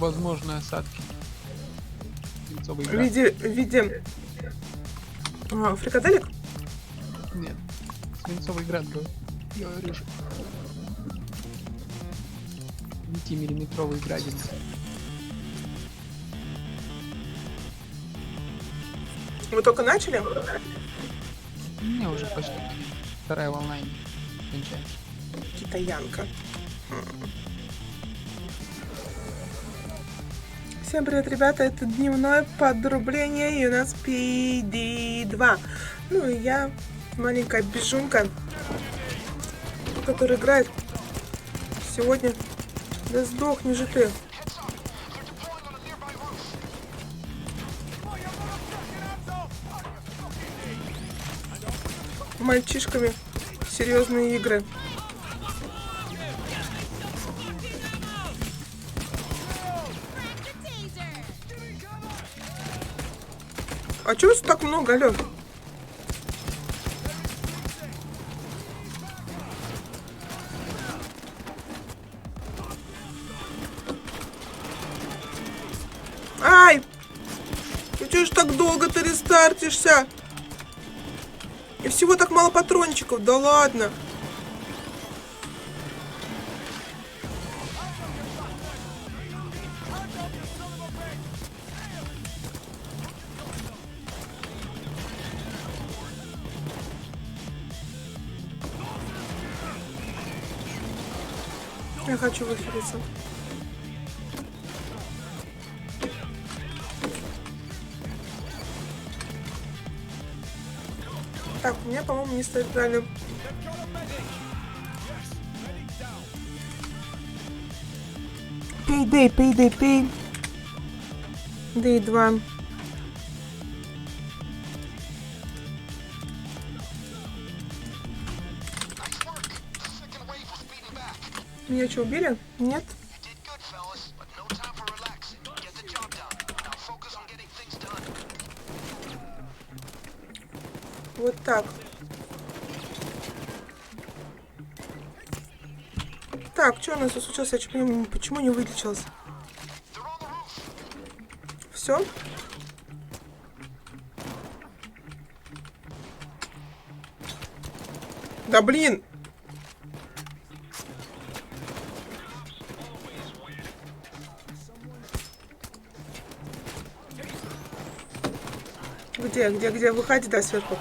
возможные осадки. Свинцовый В град. виде фрикаделек? Нет. Свинцовый град говоришь. 5-миллиметровый градин. Вы только начали? Не, уже почти. Вторая волна кончается. Китаянка. Всем привет, ребята, это дневное подрубление, и у нас PD2. Ну и я, маленькая бежунка, которая играет сегодня. Да сдохни же ты. Мальчишками серьезные игры. А чего так много, алё? Ай! Ну чё ж так долго ты рестартишься? И всего так мало патрончиков, да ладно. Я хочу выхилиться. Так, у меня, по-моему, не стоит правильно. Payday. Day 2. Меня что, убили? Нет? Вот так. Так, что у нас тут случилось? Я что понимаю, почему не вылечился? Все? Да блин! Где? Выходи, да, сверху.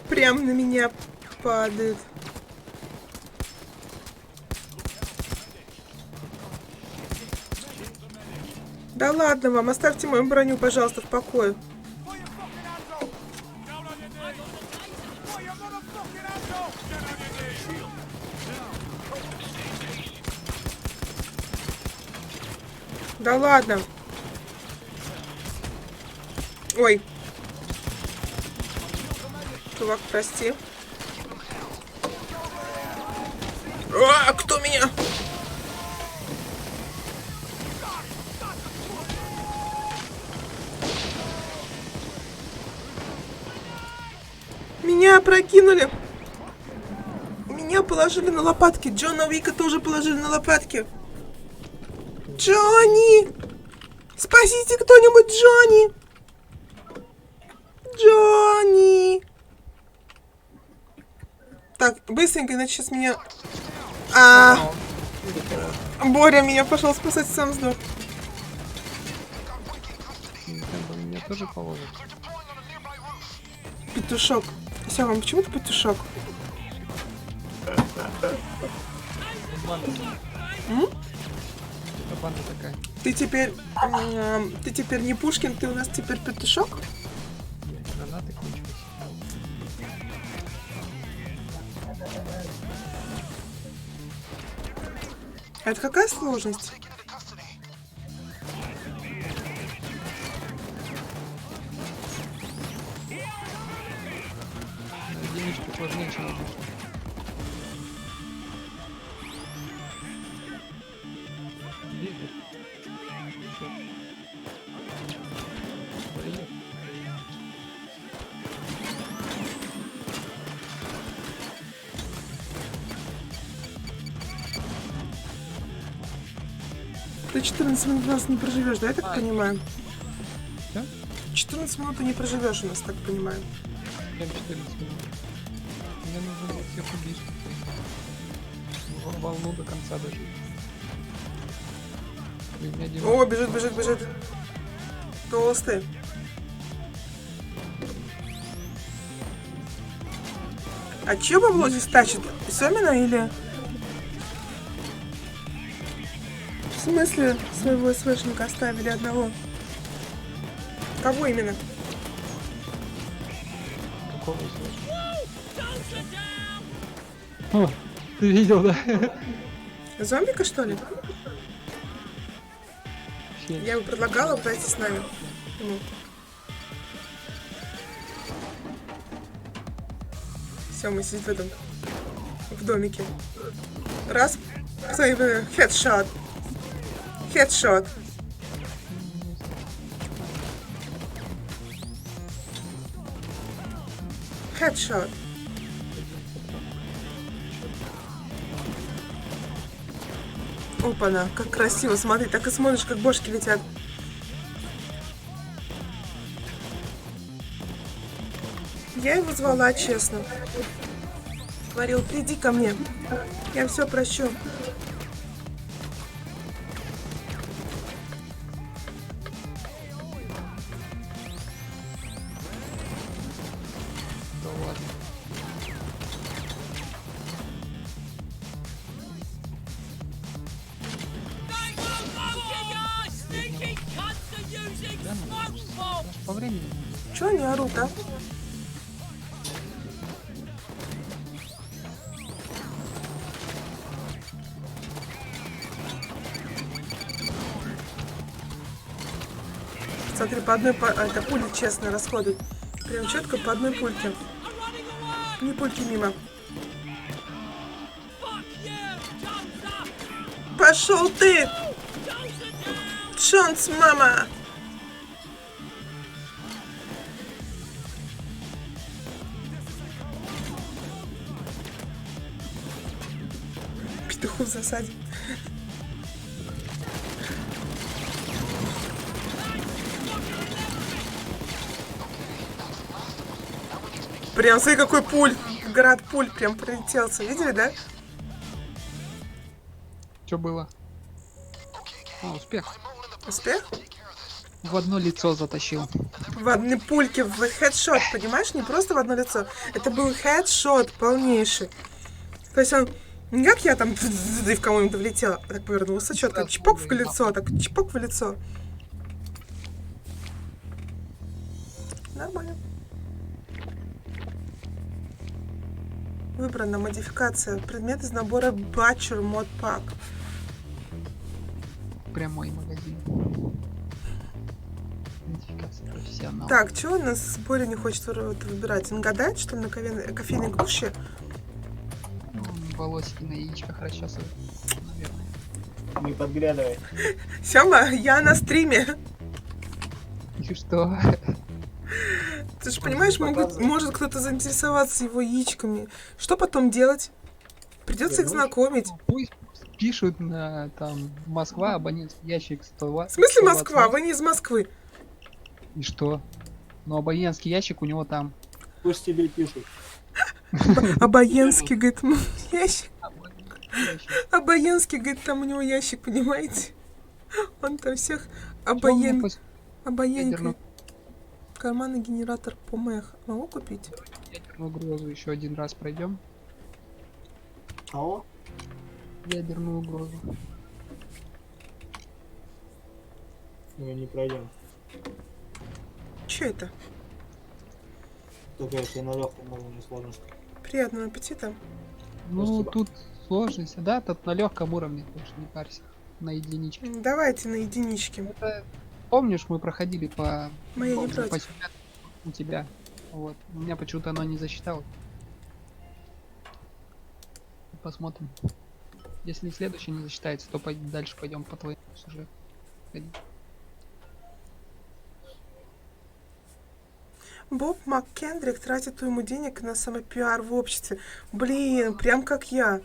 Прям на меня падает. Да ладно вам, оставьте мою броню, пожалуйста, в покое. Да ладно. Ой. Чувак, прости. А, кто меня? Меня опрокинули. Меня положили на лопатки. Джона Уика тоже положили на лопатки. Джонни! Спасите кто-нибудь Джонни! Джонни! Так, быстренько, иначе сейчас меня... Боря меня пошел спасать, сам сдох. Меня тоже положат. Петушок. Сява, почему ты петушок? Это банда такая. Ты теперь не Пушкин, ты у нас теперь петушок? Гранаты кончились. А это какая сложность? Единичку сложнее, чем одну. Бегает. Чё? Блин. Ты 14 минут у нас не проживешь, да, я так понимаю? Да? 14 минут ты не проживешь у нас, так понимаю. Прям 14 минут. Мне нужно было всех убить. Волну до конца дожить. И у меня 90. О, бежит, бежит, бежит. Толстый. А чье бабло здесь тащит? Семина или... В смысле своего СВшника оставили одного? Кого именно? Какого О, ты видел, да? Зомбика, что ли? Вообще. Я ему предлагала пройти с нами. Все, мы сидим в этом... В домике. Раз. Хедшот. Хедшот. Хедшот. Опа-на, как красиво, смотри, так и смотришь, как бошки летят. Я его звала, честно. Говорил, приди ко мне. Я все прощу. Да ладно. Да, ну, даже по времени. Чего они орут, а? Смотри, по одной... Это пули честно расходуют. Прям четко по одной пульке. Не пульки мимо. Пошел ты! Шанс, мама! Петуху в засаде. Прям, смотри, какой пуль. Град пуль прям пролетелся. Видели, да? Что было? А, успех. Успех? В одно лицо затащил. В одной пульке, в хедшот, понимаешь? Не просто в одно лицо. Это был хедшот полнейший. То есть он... Не как я там в кого-нибудь влетела, а так повернулся четко. Чпок в лицо, так чпок в лицо. Нормально. Выбрана модификация. Предмет из набора Butcher Mod Pack. Прямой магазин. Идентификация профессионала. Так, чего у нас Боря не хочет выбирать? Он гадает, что ли, на кофейной гуще? Ну, волосики на яичках расчесывает, наверное. Не подглядывай. Сёма, я на стриме. И что? Ты же понимаешь, может кто-то заинтересоваться его яичками. Что потом делать? Придется их знакомить. Пусть пишут на там Москва, абонентский ящик 120. В смысле Москва? Вы не из Москвы. И что? Ну, абонентский ящик у него там. Пусть тебе пишут. Абоенский, говорит, ящик. Ящик. Абоенский, говорит, там у него ящик, понимаете? Он там всех Что мне обоенкой. ядерную- Карманный генератор помех. Могу купить? ядерную угрозу еще один раз пройдем? Кого? Ядерную угрозу. Мы не пройдем. Че это? Только если на легком уровне сложности. Приятного аппетита. Ну, Спасибо. тут сложность, да? Тут на легком уровне, конечно, не парься. На единичке. Давайте на единичке. Это, помнишь, мы проходили по... Моя не по против. сюжету у тебя. Вот. У меня почему-то оно не засчиталось. Посмотрим. Если следующий не засчитается, то дальше пойдем по твоему сюжету. Ходи. Боб МакКендрик тратит уйму денег на самопиар в обществе. Блин, прям как я.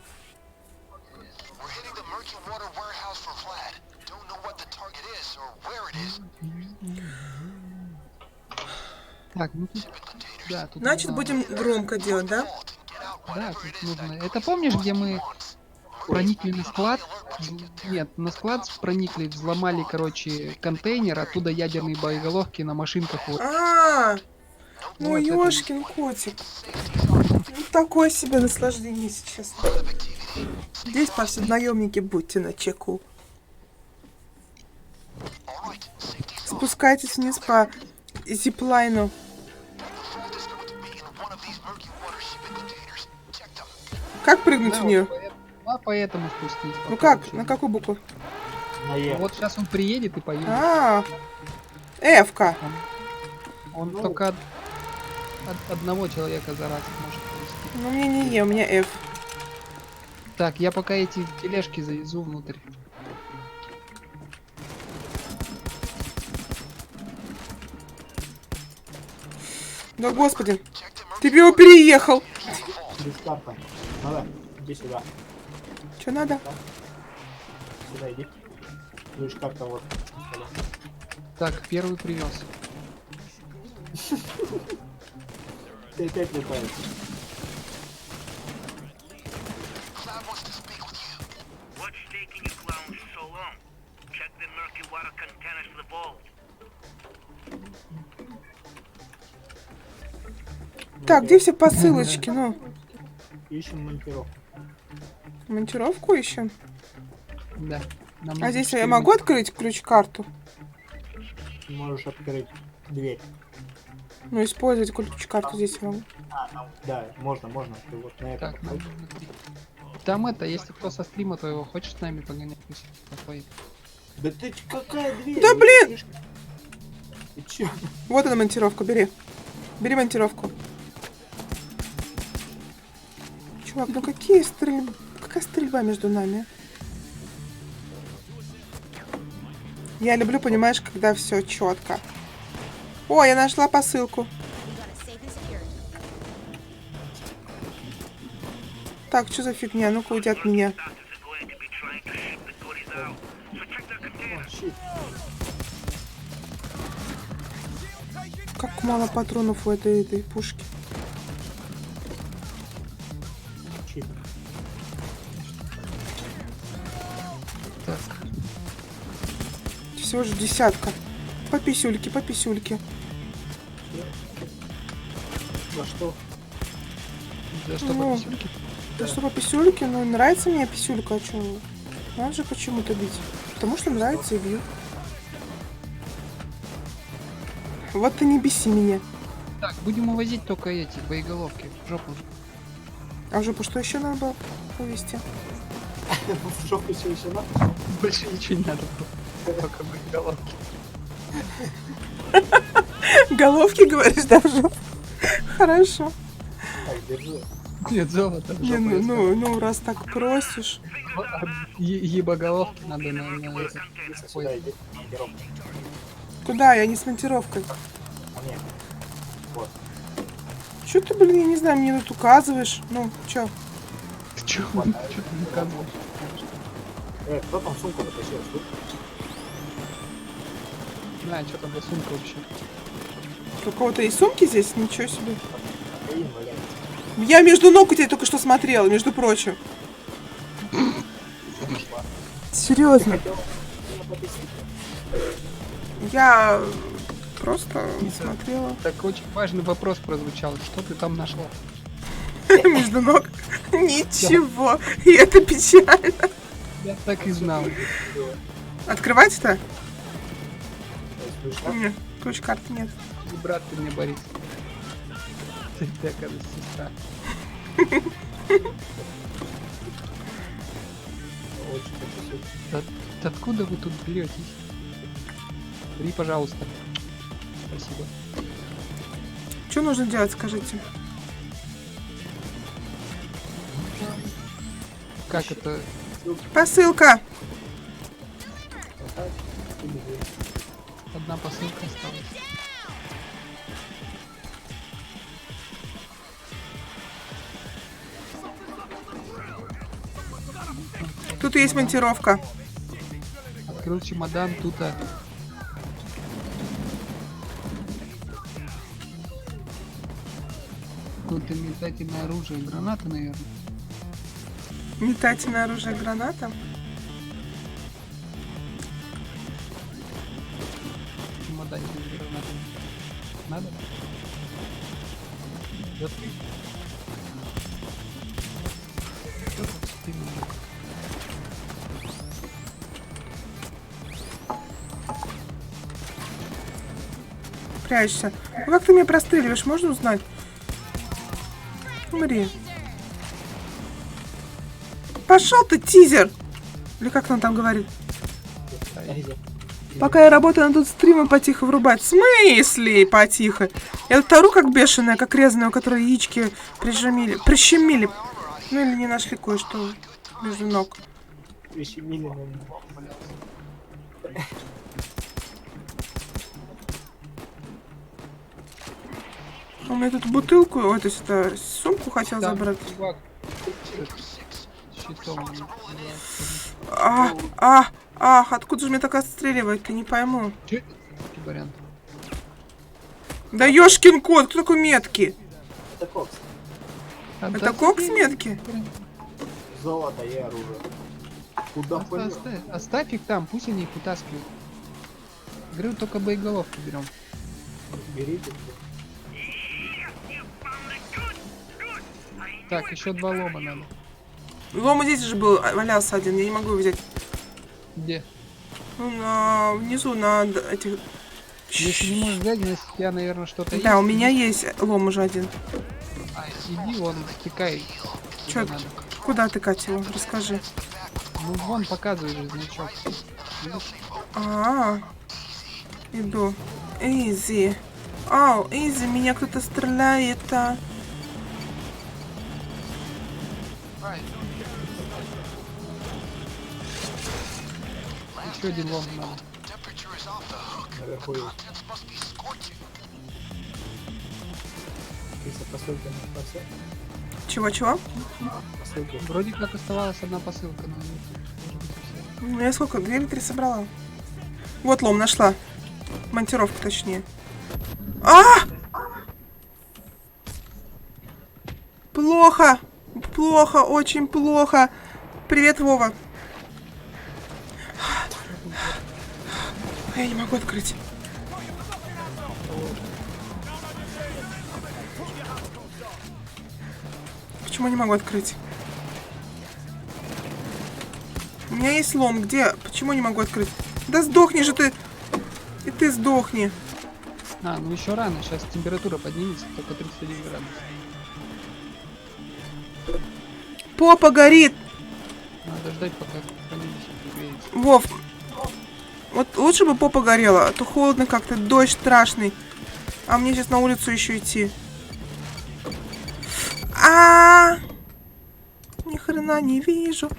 We're hitting the murky water warehouse for Vlad. Don't know Так, ну тут... Да, тут Значит, нужно- будем громко делать, да? Да, тут нужно... Это помнишь, где мы проникли на склад? Нет, на склад проникли, взломали, короче, контейнер, оттуда ядерные боеголовки на машинках. Вот. А, ну Вот это- ёшкин котик. Ну, такое себе наслаждение, если честно. Здесь повсюду наемники, будьте начеку. Спускайтесь вниз по зиплайну. Как прыгнуть Да, в нее? поэтому спустись. Ну пока как? вообще. На какую букву? На Е. Вот сейчас он приедет и поедет. А, Эвка. Он Ну. только от одного человека за раз может провести. Ну, мне не Е, у меня Ф. Так, я пока эти тележки завезу внутрь. Да господи. Ты его переехал. Без карты. Надо. Иди сюда. Что надо? Сюда иди. Ключ карта вот. Так, первый привез. Ты опять летаешь. What's taking you clowns so long? Check the murky water containers to the vault. Так, где все посылочки? Ну, Ищем монтировку. монтировку ищем. Да. Нам А нужно здесь я 4 могу открыть ключ-карту? Можешь открыть дверь. Ну, использовать ключ-карту здесь я могу. А, там, да, можно. Ты вот на это. Так, нам нужно 3. Там это, если кто со стрима твоего хочет с нами погонять, пусть подходит. Да ты какая дверь? Да блин! Ты чё? Вот она монтировка, бери. Бери монтировку. Чувак, ну какая стрельба между нами? Я люблю, понимаешь, когда все четко. О, я нашла посылку. Так, что за фигня? Ну-ка, уйди от меня. Bastards are going to be trying to ship the goodies out. So check their containers. Щит. Как мало патронов у этой пушки. Щит. Так, Всего же десятка. По писюльке, по писюльке. За что? за что Ну. по писюльке? Да что по писюльке? Ну, нравится мне писюлька, а что? Надо же почему-то бить. Потому что нравится и бью. Вот ты не беси меня. Так, будем увозить только эти боеголовки в жопу. А в жопу что еще надо было увезти? В жопу все еще надо? Больше ничего не надо было. Только боеголовки. Головки, говоришь, да, в жопу? Хорошо. Так, держи. Нет, золото в Не, жопу. ну, раз так просишь. Ебоголовки надо на это. Сюда иди. Монтировку. Куда? Я не с монтировкой. А нет. Вот. Че ты, блин, я не знаю, мне тут указываешь. Ну, чё? Ты чё ты наказываешь? Кто там сумку дотащил? На, что там за сумка вообще? У кого-то есть сумки здесь? Ничего себе. Кокаин валяется. Я между ног у тебя только что смотрела, между прочим. Серьезно. Я просто смотрела. Так очень важный вопрос прозвучал. Что ты там нашла? Между ног. Ничего. И это печально. Я так и знал. Открывать-то? Слышно? Нет, ключ-карты нет. Не брат ты мне, Борис. Ты, оказывается, сестра. Очень хочу. Да откуда вы тут беретесь? Бери, пожалуйста. Спасибо. Что нужно делать, скажите? Как это? Посылка. Одна посылка осталась. Тут есть монтировка. Открыл чемодан, тут Какое-то метательное оружие, гранаты, наверное. Метательное оружие граната. Чемоданчик с гранатами. Надо? Вот. Что тут с тем? Прячься. Ну как ты меня простреливаешь, можно узнать? Умри. Пошел ты, тизер! Или как он там говорит? Пока я работаю, надо тут стримы потихо врубать. В смысле потихо? Я тут ору как бешеная, как резаная, у которой яички прищемили. Ну или не нашли кое-что между ног. Прищемили на меня. У меня тут бутылку, ой, то есть это сумку хотел Там забрать. чувак с щитом. Откуда же меня так отстреливать-то, не пойму. Че это? Вариант. Да ёшкин кот, кто такой меткий? Это кокс. Это кокс метки? Золото и оружие. Куда пойдёт? Оставь их там, пусть они их вытаскивают. Говорю, только боеголовки берем. Берите. Так, еще 2 лома надо. Лома здесь же был, валялся один, я не могу взять. Где? Ну, внизу, на этих... Если не можешь взять, значит я, наверное, что-то Да, у меня есть лом уже один. Иди вон, стекай. Чё, куда тыкать его? Расскажи. Ну вон показывает же значок. Видишь? Иду. Изи. Ау, Изи, меня кто-то стреляет. Еще один лом надо. Наверху есть. Если посылка не спасет, Чего? посылки. Вроде как оставалась одна посылка, но может быть, всё. Я сколько? 2 или 3 собрала? Вот лом нашла. Монтировку, точнее. Плохо! Плохо, очень плохо. Привет, Вова. Я не могу открыть. Почему не могу открыть? У меня есть лом. Где? Почему не могу открыть? Да сдохни же ты. И ты сдохни. Ну еще рано, сейчас температура поднимется, только 31 градус. Попа горит. Надо ждать, пока хранилище пригреется. Вов. Вот лучше бы попа горела, а то холодно как-то, дождь страшный. А мне сейчас на улицу еще идти. Ни хрена не вижу,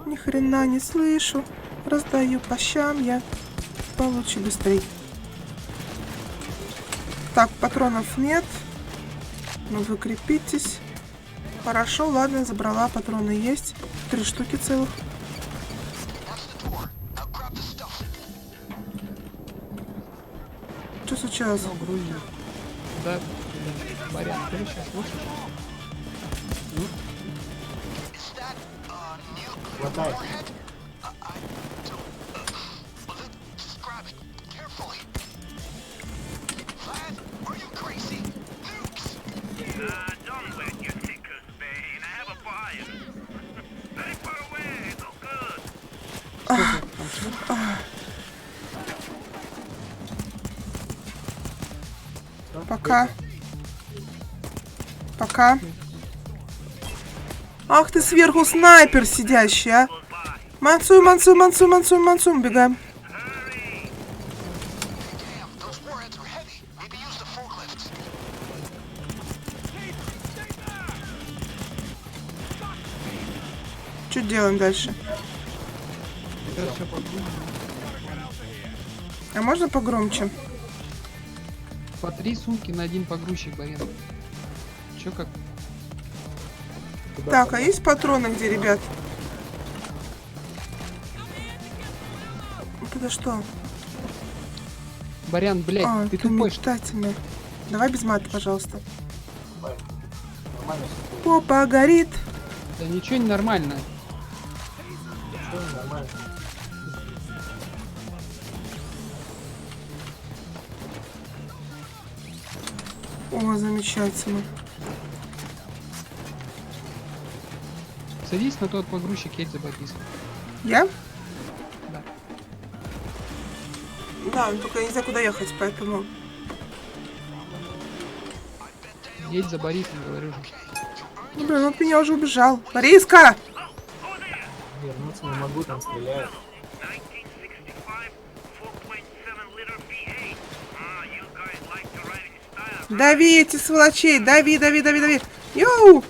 ни хрена не слышу. Раздаю по щам я. Получше быстрей. Так, патронов нет. Ну, вы крепитесь. Хорошо, ладно, забрала. Патроны есть. 3 штуки целых. Что случилось? Ну, грузим. Да, Барян, ты сейчас слушаешь? Хватай. Don't let your tickers bane. I have a buyer. Very far away. No good. Пока. Пока. Ах ты сверху снайпер сидящий, а. Мансуй, мансуй, мансуй, мансуй, мансуй. Бегаем. Что делаем дальше? Сейчас все погрузим. А можно погромче? По 3 сумки на 1 погрузчик, Барян. Че как? Так, а есть патроны где, ребят? Вот это что? Барян, блядь, ты это тупой, что ли? метательное. Давай без мата, пожалуйста. Нормально все. Попа горит. Да ничего не нормально. Все нормально. О, замечательно. Садись на тот погрузчик, едь за Борисом. Я? Да. Да, ну только я не знаю, куда ехать, поэтому... Едь за Борисом, говорю же. Ну, блин, он от меня уже убежал. Бориска! Вернуться не могу, там стреляют. 1965, 4.7 liter V8. You guys like to ride in style. Дави эти сволочей! Дави, дави, дави, дави! Йоу!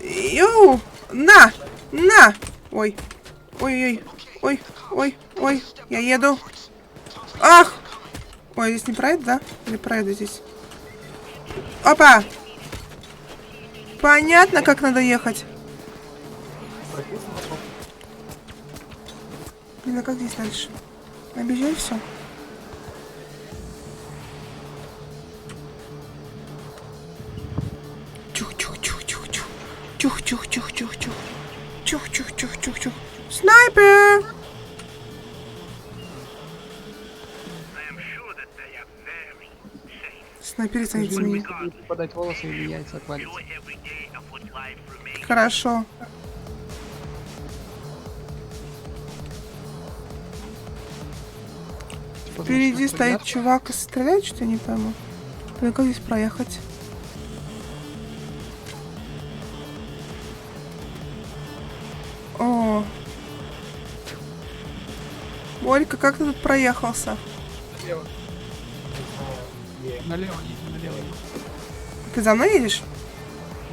Йоу! На! На! Ой. Ой-ой. Ой, ой, ой. Я еду. Ах! Ой, здесь не проеду, да? Или проеду здесь? Опа! Понятно, как надо ехать. Блин, а как здесь дальше? Объезжай все. Чух-чух-чух-чух-чух. Чух-чух-чух-чух-чух. Чух-чух-чух-чух-чух. Снайпер! I am sure that they are very safe. Снайперица не меня. Будет попадать волосы или яйца отвалится. Enjoy every day of what life remains. Хорошо. Впереди стоит чувак и стреляет, что я не пойму. Блин, как здесь проехать? О. Борька, как ты тут проехался? Налево. Налево, едь, налево. Ты за мной едешь?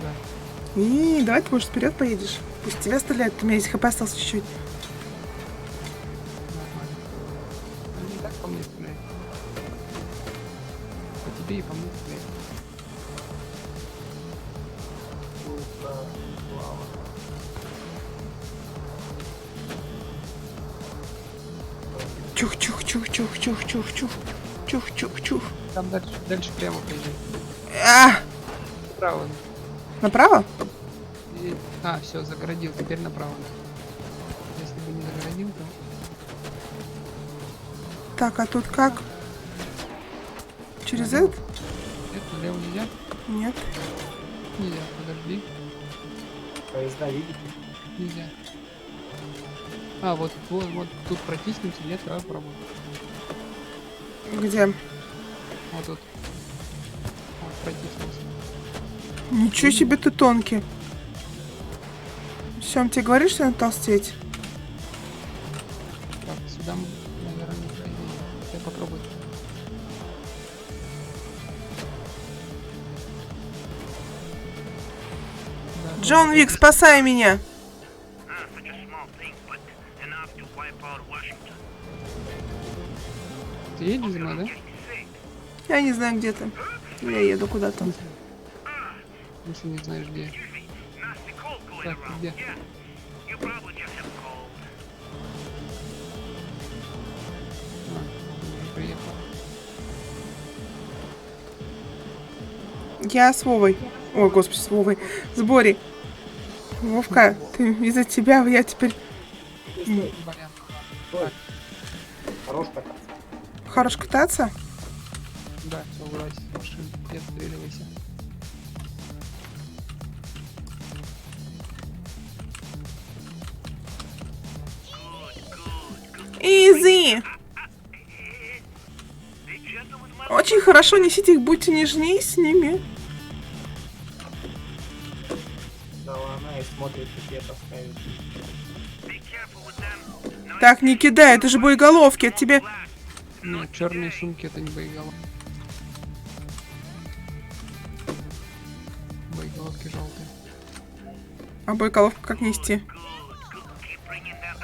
Да. Не, давай ты, может, вперед поедешь. Пусть тебя стреляют, у меня здесь хп осталось чуть-чуть. Нормально. Они и так по мне стреляют. По тебе и по мне стреляют. Чух-чух-чух-чух-чух-чух-чух. Чух-чух-чух. Там дальше прямо поезжай. А! Направо. Направо? А, все, загородил, теперь направо. Если бы не загородил, то... Так, а тут как? Через это? Нет, налево нельзя? Нет. Нельзя, подожди. Поезда видите? Нельзя. А, вот тут протиснемся, нет, давай попробуем. Где? Вот тут. Вот протиснулся. Ничего себе ты тонкий. Все, он тебе говорит, что надо толстеть? Так, сюда мы, наверное, не пройдем. Я попробую. Да, Джон Вик, спасай меня! Such a small thing, but enough to wipe out Washington. Ты едешь за мной, да? Getting sick. Я не знаю, где ты. Я еду куда-то. Если не знаешь, где. Nasty cold going Так, around. где? Yeah, you probably just have cold. А, уже приехал. Я с Вовой. Ой, господи, с Вовой. С Борей. Вовка, ты из-за тебя я теперь Вариант. Хорош кататься. хорош кататься. Да, все, вылазь из машины и отстреливайся. Изи! Be gentle with my Очень хорошо, несите их, будьте нежнее с ними. Да, она и смотрит, как я таскаю. be careful with them. No, Так, не кидай, это же боеголовки, от тебе... Нет, черные сумки это не боеголовки. Боеголовки желтые. А боеголовку как нести? good. Keep bringing them.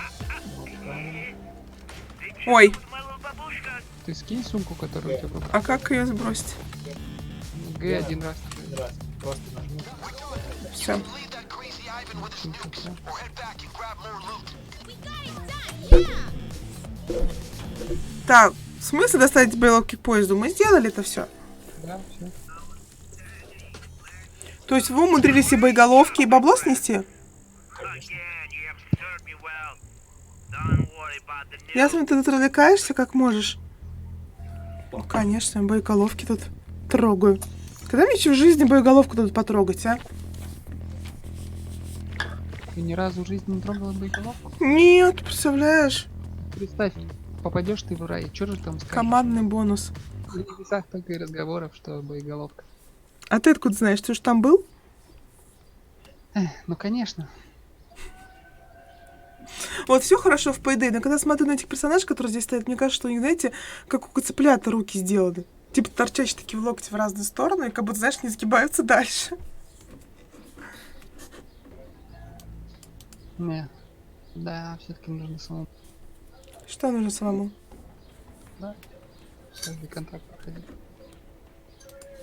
Ой, My little babushka. Ты скинь сумку, которую у тебя в руках. а как ее сбросить? Г один раз. Один раз. Просто нажми. Все. Сумку, всё. Так, в смысле доставить боеголовки к поезду? Мы сделали это все. Да, все. То есть вы умудрились и боеголовки, и бабло снести? Again, you have served me well. Don't worry about the Я news. смотрю, ты тут развлекаешься как можешь. Ну, конечно, боеголовки тут трогаю. Когда мне еще в жизни боеголовку тут потрогать, а? Ты ни разу в жизни не трогала боеголовку? Нет, представляешь? Представь, попадешь ты в рай, что же там скажешь? Командный бонус. В небесах только и разговоров, что боеголовка. А ты откуда знаешь? Ты уж там был? Ну, конечно. Вот все хорошо в Payday, но когда смотрю на этих персонажей, которые здесь стоят, мне кажется, что у них, знаете, как у цыплята руки сделаны. Типа торчащие такие в локти в разные стороны, и как будто, знаешь, не сгибаются дальше. Не. Да, все-таки нужно самому. Что нужно самому? Да. Каждый контракт проходить.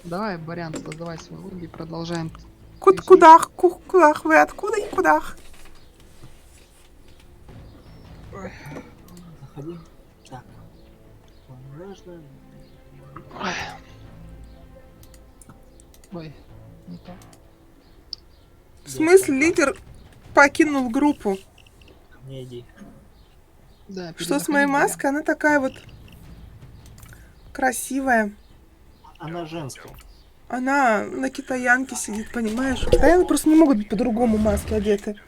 Давай, Барян, создавай свой логи, продолжаем. Кудах, кудах, вы откуда и кудах? Заходи. Так. Важно. Ой, не то. В смысле, лидер покинул группу? Ко мне иди. Да, Что с моей маской? Она такая вот красивая. Она женская. Она на китаянке сидит, понимаешь? Китаянки просто не могут быть по-другому маски одеты.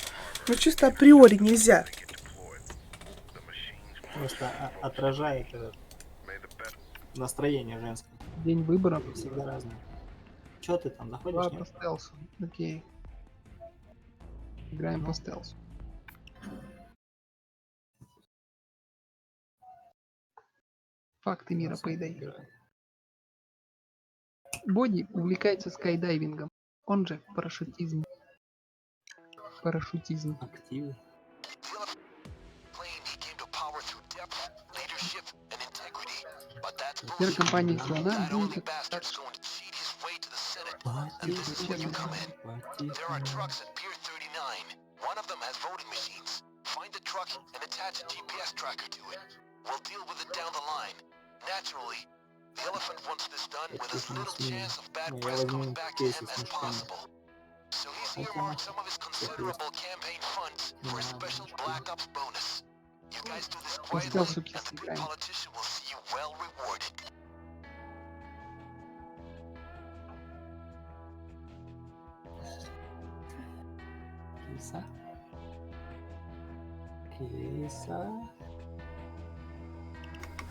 Ну, чисто априори нельзя. Просто отражает настроение женское. День выборов. Всегда разное. Чё ты там находишь? Давай Нет? по стелсу. Окей. Играем по стелсу. Факты мира Payday. Боди увлекается скайдайвингом, он же парашютизм. Парашютизм. Активы. Теперь компания Слона будет There are trucks at Pier 39. One of them has voting machines. Find the truck and attach a GPS tracker to it. We'll deal with it down the line. Naturally, the elephant wants this done with as little chance of bad press coming back to him as possible. So he's earmarked some of his considerable campaign funds for a special Black Ops bonus. You guys do this quietly, and the big politician will see you well rewarded. Киса. Киса.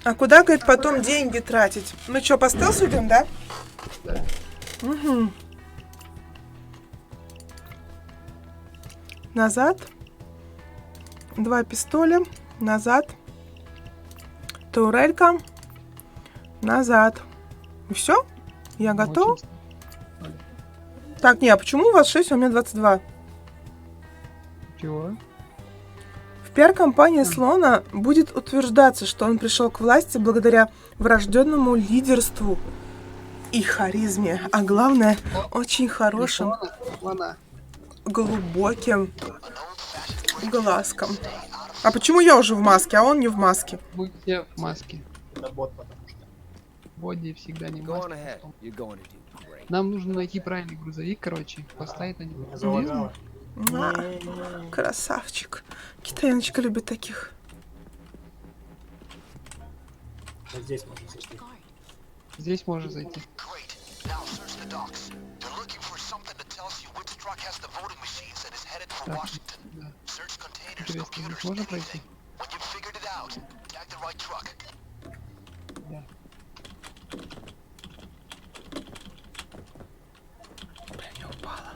А куда, говорит, потом деньги тратить? Мы что, по стелсу идем, да? Да. Угу. Назад. 2 пистоля. Назад. Турелька. Назад. И все? Я готов? Очень Так, не, а почему у вас 6, а у меня 22? Чего? В пиар-компании Слона будет утверждаться, что он пришел к власти благодаря врожденному лидерству и харизме, а главное, очень хорошим, Слона. глубоким глазкам. А почему я уже в маске, а он не в маске? Мы все в маске. Это бот, потому что. Боди всегда не в Go on маске. ahead. You're going to do great. Нам нужно найти правильный грузовик, короче, поставить на него. Меня залагало. А, красавчик. Китаяночка любит таких. Вот здесь можно зайти. Здесь можно зайти. Great. Now search the docks. They're looking for something that tells you which truck has the voting machines and is headed for Так, Washington. да. Search containers, Интересно, computers, здесь можно пройти? anything. When you've figured it out, tag the right truck. Да. Не упала.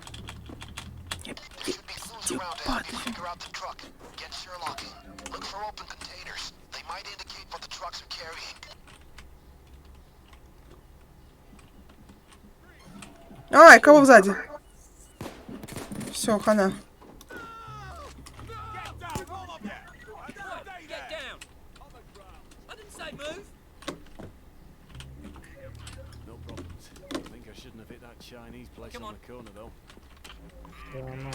There should be clues around to help you figure out the truck. Get Sherlock. Look for open containers. They might indicate what the trucks are carrying. Ай, кого сзади? Все, хана. Get down. I didn't say move. No problems. I think I shouldn't have hit that Chinese place Come on on. the corner though. Нормально.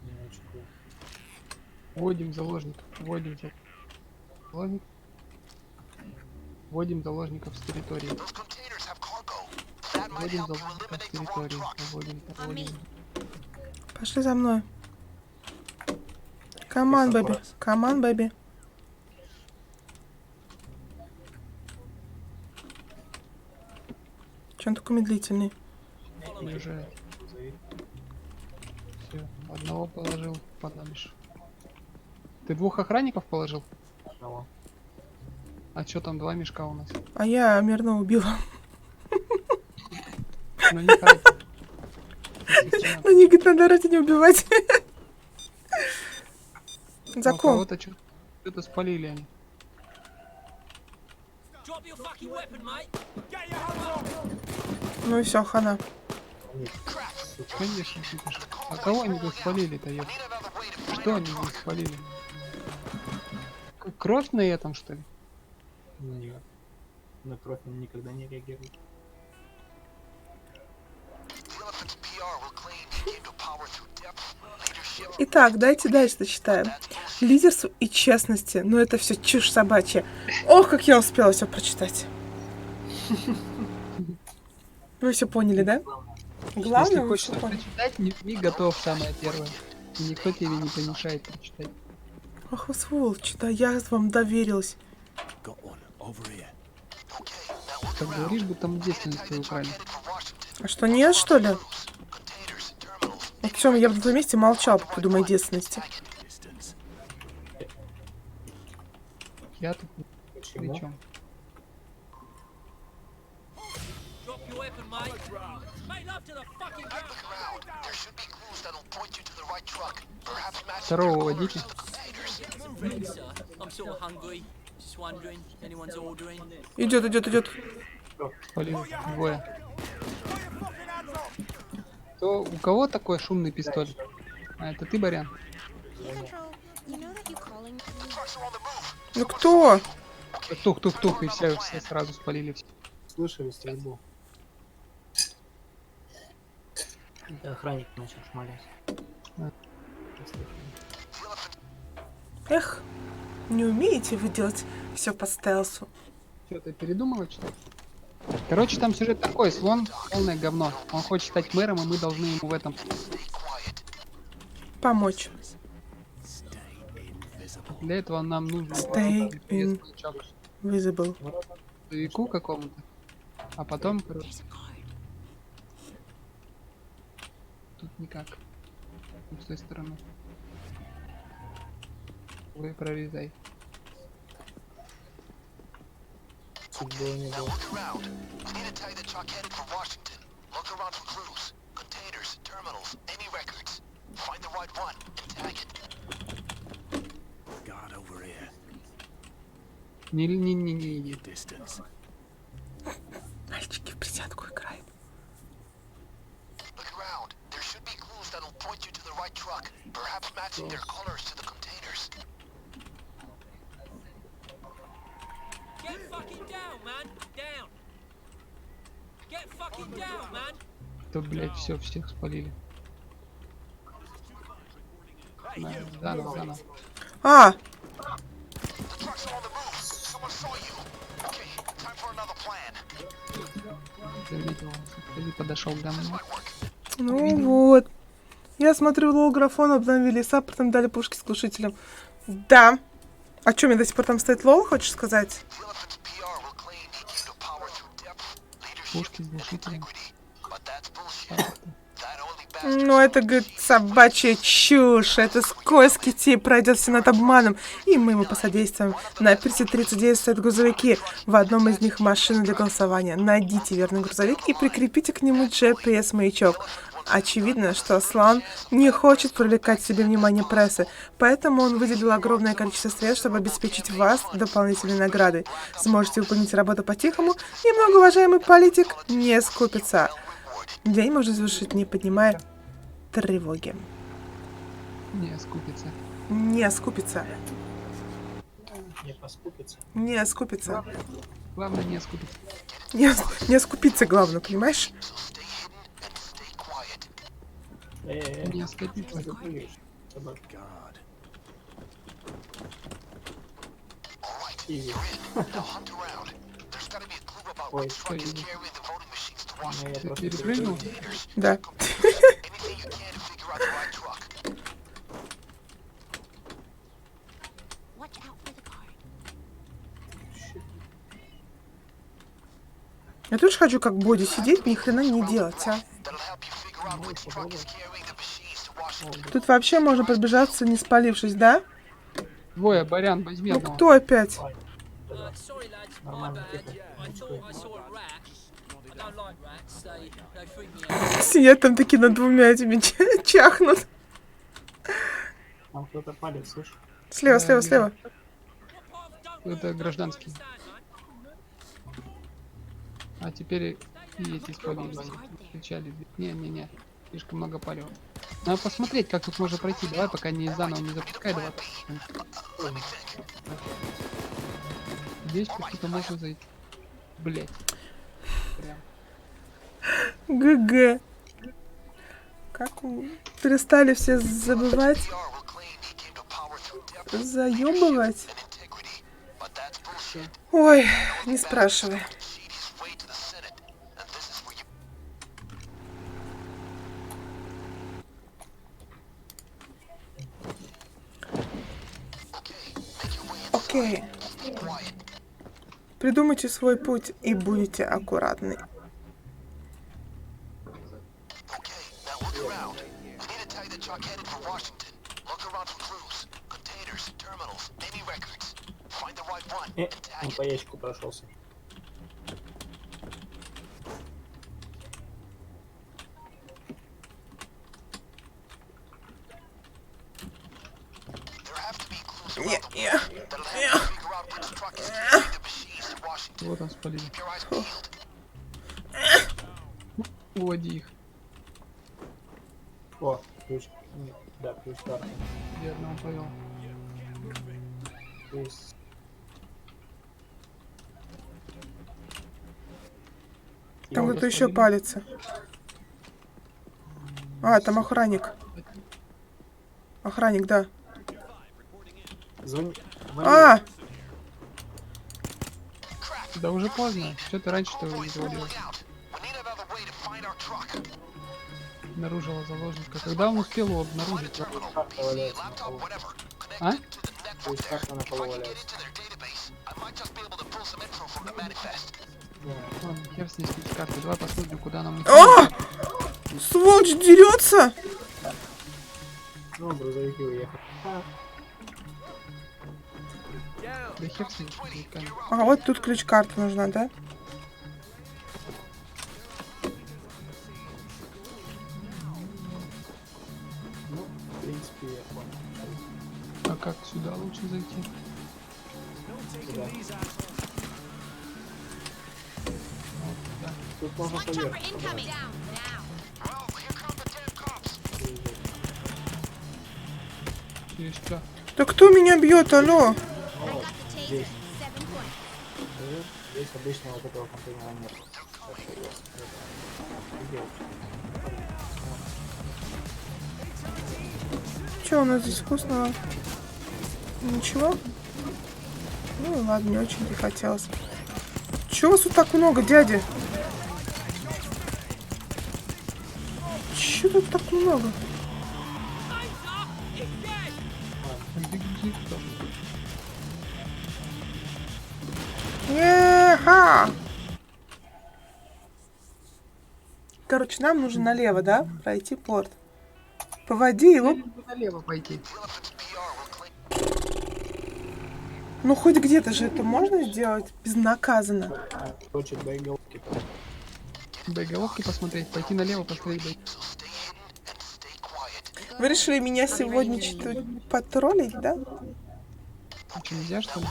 Не очень круто. Вводим заложников. Вводим заложников. Вводим заложников с территории. Those containers have cargo. That Вводим заложников в территорию. Вводим. Пошли за мной. Каман, бэби. Каман, бэби. Че он такой медлительный? Уезжает. Все, одного положил, подамишь. Ты 2 охранников положил? Одного. А что там 2 мешка у нас? А я мирно убила. Ну не хватит. На них, говорит, надо ради не убивать. У Закон. кого-то что-то спалили они. Drop your fucking weapon, mate. Ну и все, хана. Конечно, слышишь. А кого они тут спалили-то, ёп? Что они тут спалили? Кровь на этом, что ли? Нет. На кровь он никогда не реагирует. The Elephant's PR will claim he came to power through depth, leadership, Итак, дайте дальше дочитаем. Лидерству и честности. Ну это все чушь собачья. Ох, как я успела все прочитать. Вы все поняли, да? Если Главное, вы хочешь всё поняли. прочитать, не готов самое первое. И никто тебе не помешает прочитать. Ах вы сволочи, да я вам доверилась. Got one over here. Как говоришь, будто мы действенностью украли. А что, нет, что ли? Вот в чем я бы на твоем месте молчал по поводу моей детственности. Distance. Я тут ни Почему? при чем. Drop your weapon, mate. Make love to the fucking ground. around. There should be clues that'll point you to the right truck. Perhaps match Второго водите. Ready, sir. I'm sort of hungry. Just wondering, anyone's ordering? Идет, идет, идет. Спалили. 2. То у кого такой шумный пистолет? А это ты, Барян? Control, you know that you calling Ну кто? Тух-тух-тух, и все сразу спалили. Все. Слышали стрельбу? Это охранник начал шмалять. А. Эх, не умеете вы делать все по стелсу. Что, ты передумала читать? Короче, там сюжет такой, слон полное говно. Он хочет стать мэром, и мы должны ему в этом... Помочь. Для этого нам нужно... Stay in visible. Боевику какому-то. А потом, короче... Тут никак. С той стороны. Вы прорезай. Чуть было не было. Look around. We need to tag the truck headed for Washington. Look around for crews, containers, terminals, any records. Find the right one and tag it. Guard over here. Не. Distance. Мальчики в присядку играют. Look around. There should be clues that'll point you to the right truck. Perhaps matching their colors to the containers. Get fucking down, man. Down. Get fucking down, man. То, блядь, все, всех спалили. Заново. А, The trucks are on the move. Someone saw you. Okay, time for another plan. Заметил, ты подошел к дому. ну вот. Я смотрю, лол-графон обновили, и саппортом дали пушки с глушителем. Да. А что, мне до сих пор там стоит лол, хочешь сказать? The Elephant's PR will claim he came to power through depth, leadership, Пушки с глушителем. but that's bullshit. That only Ну, это, говорит, собачья чушь. Это скользкий тип пройдет все над обманом. И мы ему посодействуем. На пирсе 39 стоят грузовики. В одном из них машина для голосования. Найдите верный грузовик и прикрепите к нему GPS-маячок. Очевидно, что Слан не хочет привлекать к себе внимание прессы, поэтому он выделил огромное количество средств, чтобы обеспечить вас дополнительной наградой. Сможете выполнить работу по-тихому, и многоуважаемый политик не скупится. День можно завершить, не поднимая тревоги. Не скупится. Не скупится. Не поскупится. Не скупится. Главное не скупится. Не скупиться, главное, понимаешь? Не скопиться. Guard. Изи. now hunt around. There's gotta be a clue about Ой, which truck is иди. carrying the voting machines to Ну, я Ты просто перепрыгнул? Да. Anything you can to figure out the right truck. Watch out for the car. Я тоже хочу как Боди сидеть, ни хрена не делать, а. That'll help you figure out which truck is carrying the machines to Washington. Тут вообще можно пробежаться, не спалившись, да? Двое, Барян, возьми Ну одного. кто опять? Sorry, lads, my Нормально, bad. тихо. I thought I saw a rat. I don't like rats. They freak me out. Сидят там такие над двумя этими чахнут. Там кто-то палит, слышишь? Слева, слева, слева. Это гражданский. А теперь и эти спалились. Кричали. Не-не-не. Слишком много палева. Надо посмотреть, как тут можно пройти. Давай, пока не заново не запускай, давай. Здесь кто-то может зайти. Блять. Прям. ГГ. Как перестали все забывать, PR will claim he came to power through depth заебывать. and integrity. But that's bullshit. Ой, не спрашивай. Cheat his way to the Senate. And this is where you Окей. Придумайте свой путь и будете аккуратны. Okay, now look around. We need to tag the truck headed for Washington. Look around for clues, containers, terminals, any records. Find the right one and tag Он it. по ящику прошелся. There have to be clues Не, around the не. world that'll help you figure out which truck is carrying the machines to Washington. Вот он спалили. Keep your eyes peeled. Уводи их. О, ключ. Нет, да, ключ карты. Я одного повел. То есть... Там Вот кто-то еще господин. палится. А, там охранник. Охранник, да. Звони. А! Да уже поздно. Что ты раньше-то не Boys, говорил? look out. We need another way to find our truck. Обнаружила заложника. Когда он успел его обнаружить? Terminal, Карта PC, валяется на laptop, полу. whatever. А? Connected to the То network есть there. карта на If полу I can get валяется. into their database, I might just be able to pull some info from the manifest. Да. Ладно, хер с ней с карты. Давай посмотрим, куда нам идти. А! Сволочь дерется! Ну, грузовики уехали. Да хер с ней с грузовиками. А вот тут ключ-карта нужна, да? Ну, в принципе, я понял. А как сюда лучше зайти? Куда? Вот, да. Тут можно Chopper поверх. incoming. Down now. Well, here come the damn cops. Через что? Да кто меня бьет, алло? I got the taser. Здесь. 7 points. Здесь обычно вот этого контейнера нет. Так что я офигел. Че у нас здесь вкусного? Ничего? Ну ладно, не очень не хотелось. Чего вас тут так много, дядя? Чего тут так много? Где кто? Еха! Короче, нам нужно налево, да? Пройти порт. По воде и луп. Налево пойти. Ну хоть где-то же это можно сделать безнаказанно. Хочет боеголовки. Боеголовки посмотреть. Пойти налево посмотреть. Вы решили меня сегодня что-то потроллить, да? А что, нельзя, что ли?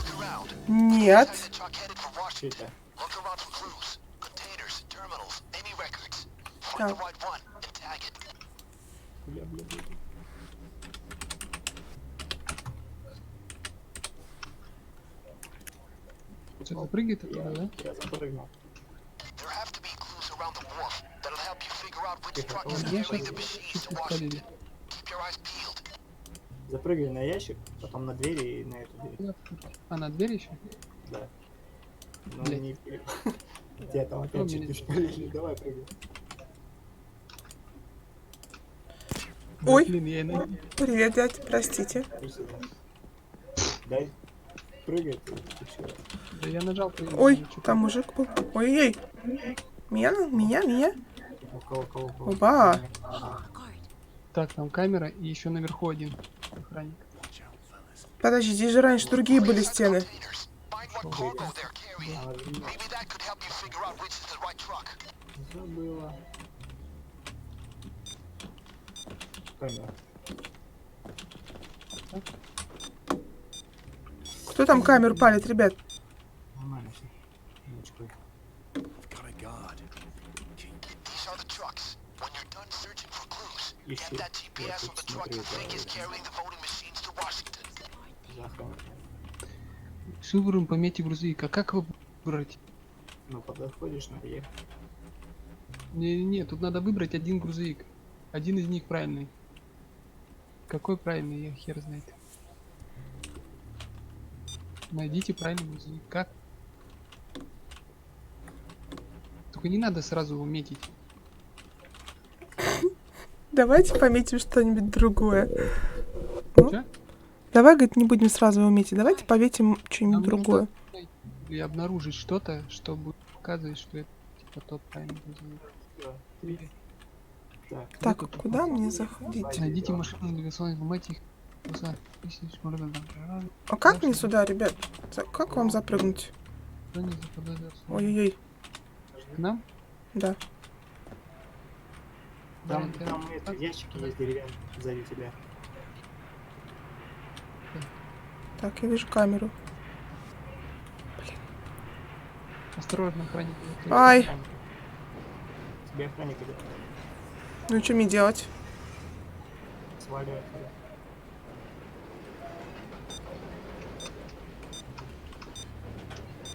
Нет. Truck headed for Washington. Что это? Look around for clues, containers, terminals, any records. Find Так. the right one and tag it. Бля. Что, запрыгивает оттуда, да? Я запрыгнул. There have to be clues around the wharf that'll help you figure out which Тихо, truck is Где carrying the сейчас machines чуть to не Washington. спалили? Keep your eyes peeled. Запрыгивай на ящик, потом на двери и на эту дверь. А на дверь еще? Да. Ну, Блядь. не Тебя там опять меня- чуть спалили, давай прыгай. Ой. Блин, я и на- Привет, дядь, простите. Иди сюда. Дай. Прыгай ты чё? Да я нажал прыгнуть, Ой, ну, чё там ты? мужик был. Ой-ой-ой. Меня? У кого? Оба. Guard. Так, там камера и еще наверху один охранник. Подожди, здесь же раньше другие были стены. Find what cargo they're carrying. Maybe that could help you figure out which is the right truck. Забыла. Камера. Кто там камеру палит, ребят? Нормально все. Мочкой. Got a guard. These are the trucks. When you're done searching for clues, Ищи. get that Я GPS on тут the truck смотрю you think is за carrying the voting machines to Washington. охраной. Шифром пометьте грузовик. А как его выбрать? Ну, подходишь, надо ехать. Не, тут надо выбрать один грузовик. Один из них правильный. Какой правильный, я хер знает. Найдите правильный грузовик. Как? Только не надо сразу его метить. Давайте пометим что-нибудь другое. Ну, Чё? давай, говорит, не будем сразу его метить. Давайте пометим что-нибудь Нам другое. нужно найти или обнаружить что-то, что будет показывать, что это типа тот правильный грузовик. Или Так, Так, тут куда мне заходить? найдите машину навигационной, взломайте их. Тысяч, можно там. А как мне сюда, ребят? Как вам запрыгнуть? Кто не заподозрился? Ой-ой-ой. К нам? Да. там, Да, там это, ящики есть деревянные сзади тебя. Так, я вижу камеру. Осторожно, охранник. Ай, Тебе охранник идет. ну и что мне делать? Сваливай отсюда.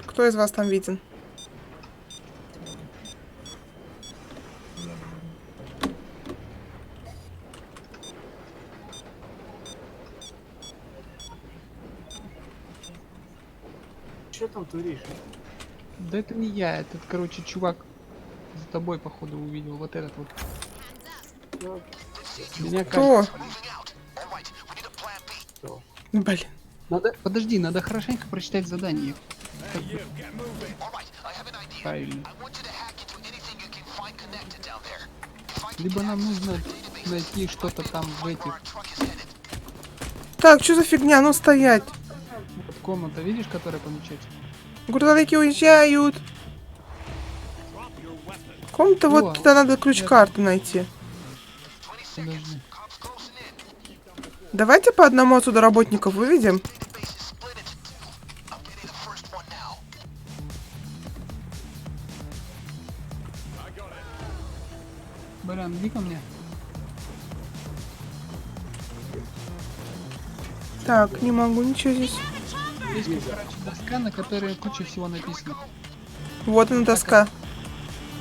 Кто из вас там виден? Что там творишь? Да это не я, этот, короче, чувак за тобой, походу, увидел. Вот этот вот. Меня Кто? кажется. Что? Блин. Надо, подожди, надо хорошенько прочитать задание. Правильно. Либо нам нужно найти что-то там в этих. Так, что за фигня? Ну стоять. Вот комната, видишь, которая помечается? Грузовики уезжают. Комната, О, вот туда надо ключ-карты найти. Подожди. Давайте по одному отсюда работников выведем. Барян, иди ко мне. Так, не могу, ничего здесь. Есть, короче, доска, на которой куча всего написано. Вот она доска.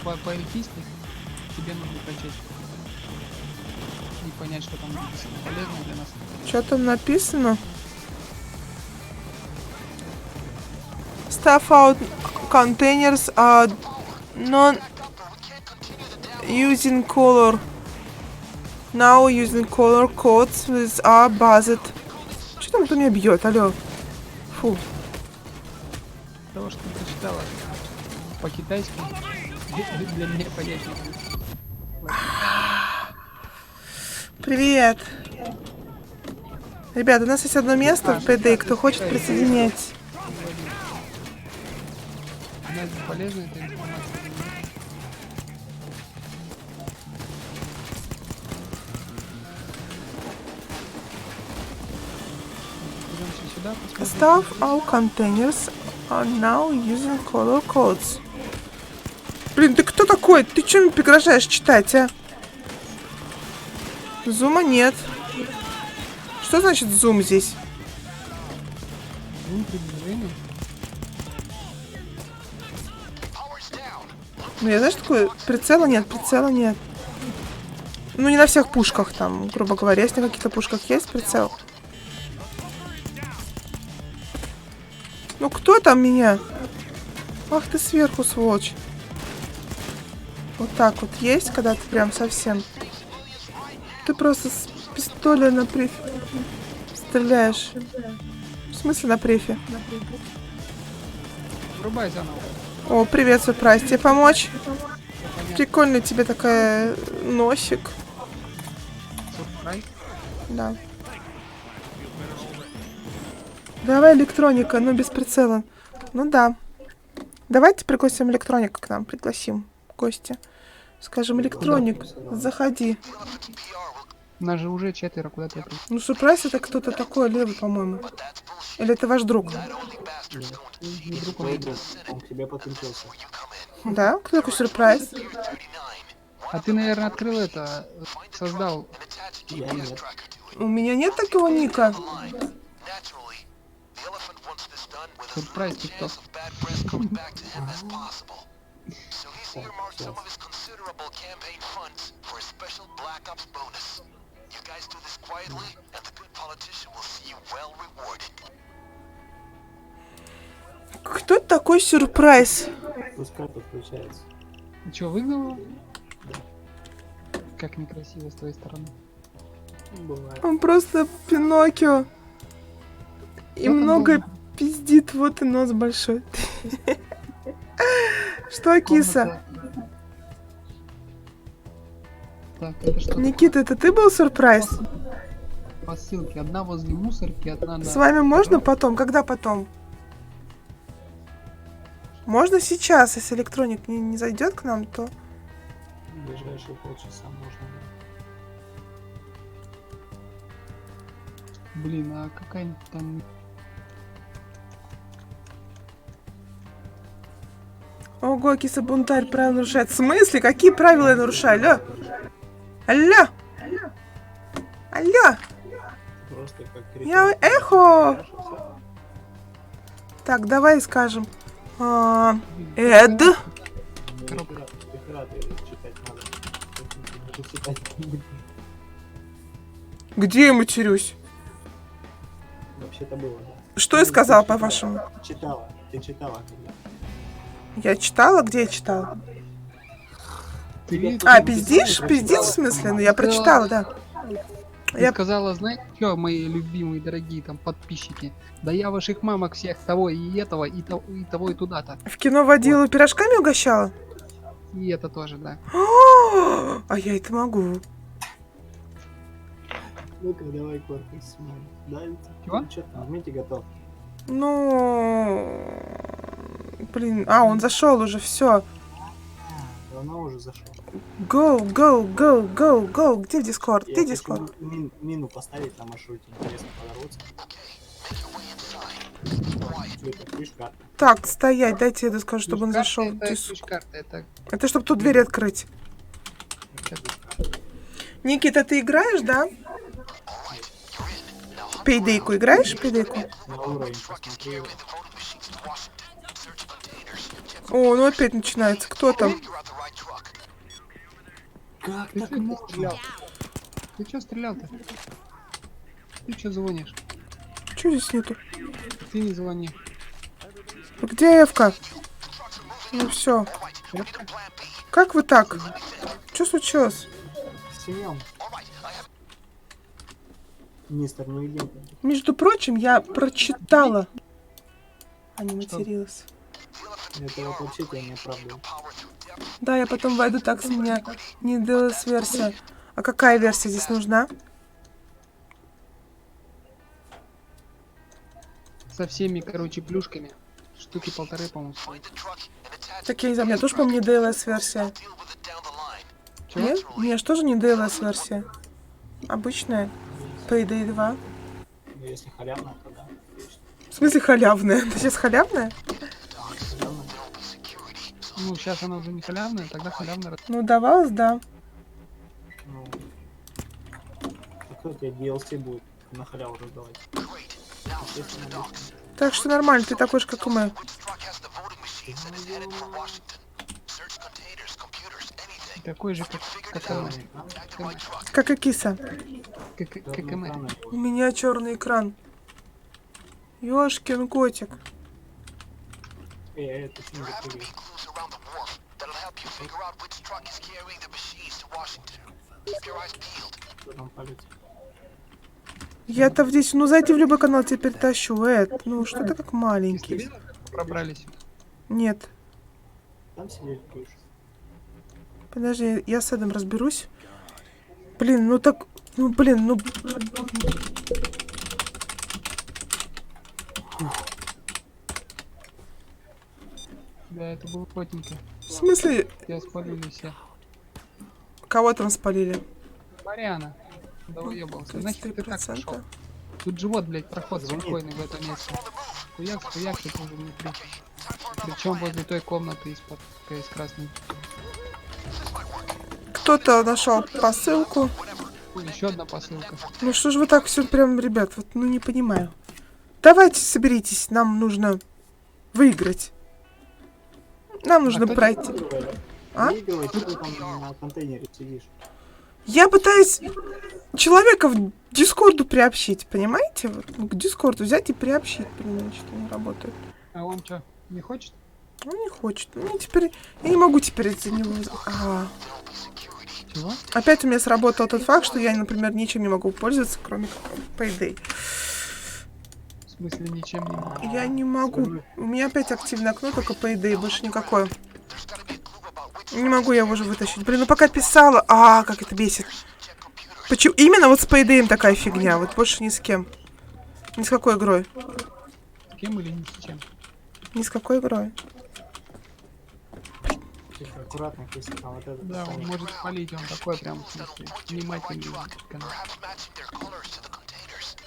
По-эльфийски тебе нужно прочесть. И понять, что там написано. Полезно для нас. Что там написано? Stuff out containers are non using color. Now using color codes with are buzzed. Что там кто меня бьет? Алло. Фу. Того, что ты прочитала по-китайски, для меня понять не будет. Привет. Ребята, у нас есть одно место в ПД, кто хочет присоединять. У нас полезна эта информация. Идемте сюда, посмотрим. Stuff all containers are now using color codes. Блин, ты кто такой? Ты чем мне пригрожаешь читать, а? Зума нет. Что значит зум здесь? Зум приближение. Ну, я знаешь, такое? Прицела нет, прицела нет. Ну, не на всех пушках там, грубо говоря. Если на каких-то пушках есть прицел. Ну, кто там меня? Ах ты сверху, сволочь. Вот так вот есть, когда ты прям совсем... Ты просто с пистоля на префе стреляешь. В смысле на префе? Врубай заново. О, привет, сюрприз. Тебе помочь? Прикольный тебе такая носик. Сюрприз. Да. Давай электроника, но без прицела. Ну да. Давайте пригласим электроника к нам. Пригласим гостя. Скажем, электроник, заходи. Нас же уже 4, куда ты пришел? Ну, сюрприз это кто-то такой левый, по-моему. Или это ваш друг? Твой друг, он к тебе подключился. Да? Кто такой сюрприз? А ты, наверное, открыл это, создал. Я нет. У меня нет такого ника. Сюрприз ТикТок. Кто такой сюрприз? Пускай подключается. Ты что, выгнал его? Как некрасиво с твоей стороны. Бывает. Он просто Пиноккио. И Ну, там много был пиздит, вот и нос большой. Что, киса? комната. Так, это что? Никита, это ты был сюрприз? По ссылке. Одна возле мусорки, одна на... С вами можно потом? Когда потом? Можно сейчас, если электроник не зайдет к нам, то... В ближайшие полчаса можно. Блин, а какая там... Ого, киса бунтарь правила нарушает. В смысле? Какие правила я нарушаю? Алло? Алло? Алло? Просто как Я эхо! Так, давай скажем. Эд? Дохера ты читать надо. Даже читать не будешь. Где я матерюсь? Вообще-то было, да. Что я сказала, по-вашему? Читала. Ты читала когда? Я читала? Где я читала? Ты, А, пиздишь? Пиздишь в смысле? Ну, я прочитала, да. ты Я... сказала, знаете что, мои любимые, дорогие там подписчики? Да я ваших мамок всех того и этого, и того, и туда-то. В кино водилу пирожками угощала? И это тоже, да. А я это могу. Ну-ка, давай корпус смотрим. Да, Чего? что там, нажмите готов. Ну... Блин, он зашел уже, все. Давно уже зашел. Go, go, go, go, go. Где Дискорд? Где Дискорд? Мину поставить на маршруте, интересно подорваться. Это ключ-карта. Так, стоять, дайте я доскажу, чтобы он зашел. Это ключ-карта, это... Это чтобы тут дверь открыть. Никита, ты играешь, да? Пейдейку играешь? Пейдейку? На уровень посмотри. О, ну опять начинается. Кто там? Как Ты так чё можно? стрелял? Ты чё стрелял-то? Ты чё звонишь? Чего здесь нету? Ты не звони. Где Эвка? Ну все. Как вы так? Что случилось? Семен. Мистер невидимка. Между прочим, я прочитала. А не материлась. Это вот вообще тебя не оправдывает. Да, я потом войду, так с меня не DLS-версия. А какая версия здесь нужна? Со всеми, короче, плюшками. Штуки 1,5, по-моему, стоит. Так я не знаю, у меня тоже, по-моему, не DLS-версия. Чего? Нет? У меня же тоже не DLS-версия. Обычная. Payday 2. Ну, если халявно, то да. В смысле халявная? Ты сейчас халявная? Халявно. Ну, сейчас она уже не халявная, тогда халявная. Ну, давалось, да. Ну, какой у тебя DLC будет на халяву раздавать? Естественно, да. Так что нормально, ты такой же, как и мы. Такой же, как она. Как и киса. Как и мы. Экрана У меня черный экран. Ёшкин котик. ты что не запрыгиваешь? you figure out which truck is carrying the machines to Washington. Keep your eyes peeled. Кто там палит? Я-то здесь, ну зайди в любой канал, теперь тащу. Ну что ты как Ты маленький? видела, как пробрались? Нет. Там сидели будешь. Подожди, я с Эдом разберусь. Блин, ну так... Ну, блин, ну... Да, это было плотненько. В смысле, Я спалили все. кого там спалили? Марьяна. Да уебался. Значит, ты так 33%. пошел. Тут живот, блядь, проход Звонит. спокойный в этом месте. Хуяк, хуяк, ты уже внутри. Причем возле той комнаты из-под из красной. Кто-то нашел посылку. Еще одна посылка. Ну что ж вы так все прям, ребят, вот ну не понимаю. Давайте соберитесь, нам нужно выиграть. Нам нужно кто пройти. А? Выигрывай, что ты там на контейнере сидишь. Я пытаюсь человека в Дискорду приобщить, понимаете? Вот, ну, к Дискорду взять и приобщить, блин, что не работает. А он что, не хочет? Он не хочет. Ну, теперь... Я не могу теперь из-за него... Ага. Чего? Опять у меня сработал тот факт, что я, например, ничем не могу пользоваться, кроме как Payday. В смысле, ничем не могу. Я не могу. У меня опять активное окно, только Payday, больше никакое. Не могу я его уже вытащить. Блин, ну пока писала... А, как это бесит. Почему? Именно вот с Payday такая фигня. Вот больше ни с кем. Ни с какой игрой. С кем или ни с чем? Ни с какой игрой. Тихо, аккуратно, если там вот этот Да, он станет. может спалить, он такой прям, в смысле, внимательный. Perhaps matching their colors to the containers.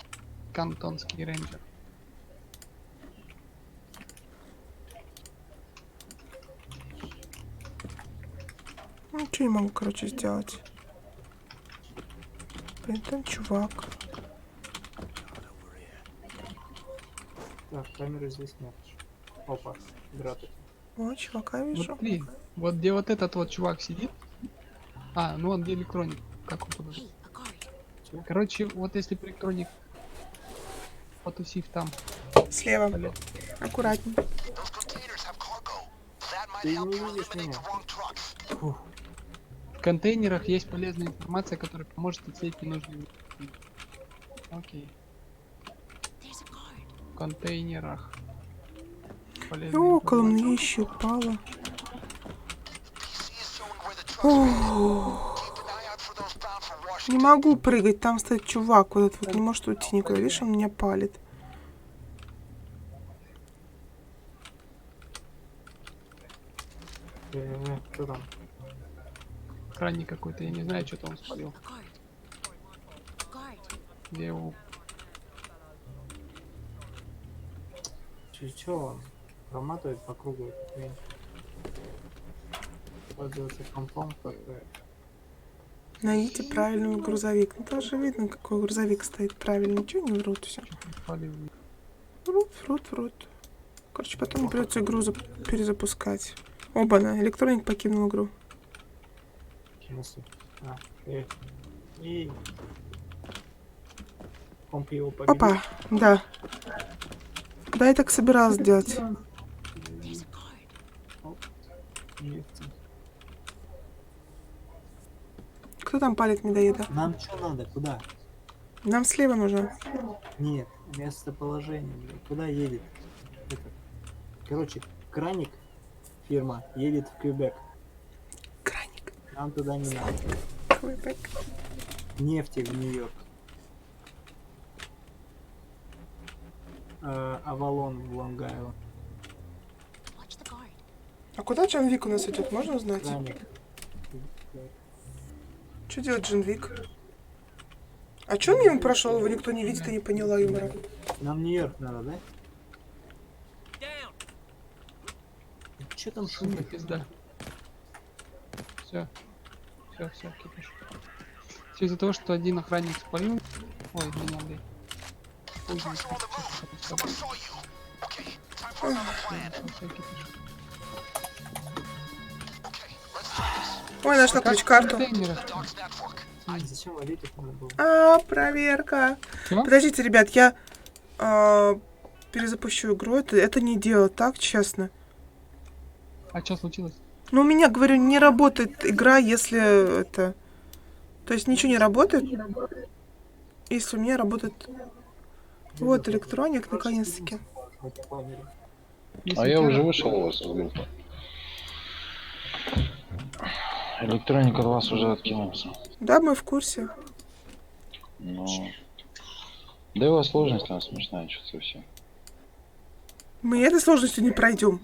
Кантонский рейнджер. Ничего не могу, короче, сделать. Блин, там чувак. Так, камеры здесь нет. Опа, гратус. О, чувака вижу. Вот смотри, вот где вот этот вот чувак сидит. А, ну он где электроник. Как он подожди. A guard. Короче, вот если бы электроник потусив там. Слева. Блин. Аккуратней. Those containers have cargo. That might Ты help не you видишь eliminate меня? the wrong trucks. Фух. В контейнерах есть полезная информация, которая поможет отсеять ненужные. Окей. There's a guard. В контейнерах. И Полезная около информация. мне еще упало. PC is showing where the trucks are. Keep an eye out for those bound for Washington. Не могу прыгать, там стоит чувак. Вот этот вот не может уйти никуда. Видишь, он меня палит. Кто там? Охранник какой-то, я не знаю, что-то он спалил. A guard. A guard. Где его. Чё он? Проматывает по кругу эту хрень. Пользоваться компом как-то. Найдите правильный грузовик. Ну, тоже видно, какой грузовик стоит правильно. Ничего не врут все. Спалил. Врут. Короче, потом придется игру перезапускать. Оба-на, электроник покинул игру. В смысле? А, и... Комп его победил. Опа, да. Да, я так собиралась сделать. There's a guard. Нефть. Кто там палит медоеда? Нам что надо? Куда? Нам слева нужно. Нет, местоположение, блин. Куда едет? Это. Короче, краник, фирма, едет в Квебек. Краник. Нам туда не надо. Квебек. Нефти в Нью-Йорк. Авалон в Лонг-Айленд. Watch the guard. А куда Джон Вик у нас идет? Можно узнать? Краник. Что делает Джон Вик? А чё он мимо прошел? Его никто не видит, я не поняла юмора. Нам в Нью-Йорк надо, да? Down. Че там Шумно, шумит? пизда. Все, кипиш. Все из-за того, что один охранник спалил. Ой, меня, блядь. Ой, Trucks are on the move. Someone saw you. Okay, time for another plan. всё, кипиш. Okay, let's try this. Ой, нашла ключ-карту. Контейнерах. Dogs network. А зачем ловить их надо было? Проверка. Чего? Подождите, ребят, я перезапущу игру. Это не дело, так, честно. А что случилось? Но у меня, говорю, не работает игра, если это... То есть ничего не работает, если у меня работает... Вот, электроник, наконец-таки. В этом плане. Если А у я тебя- уже вышел у вас из группы. Электроник от вас уже откинулся. Да, мы в курсе. Но... Да и у вас сложность там смешная, что-то совсем. Мы этой сложностью не пройдем.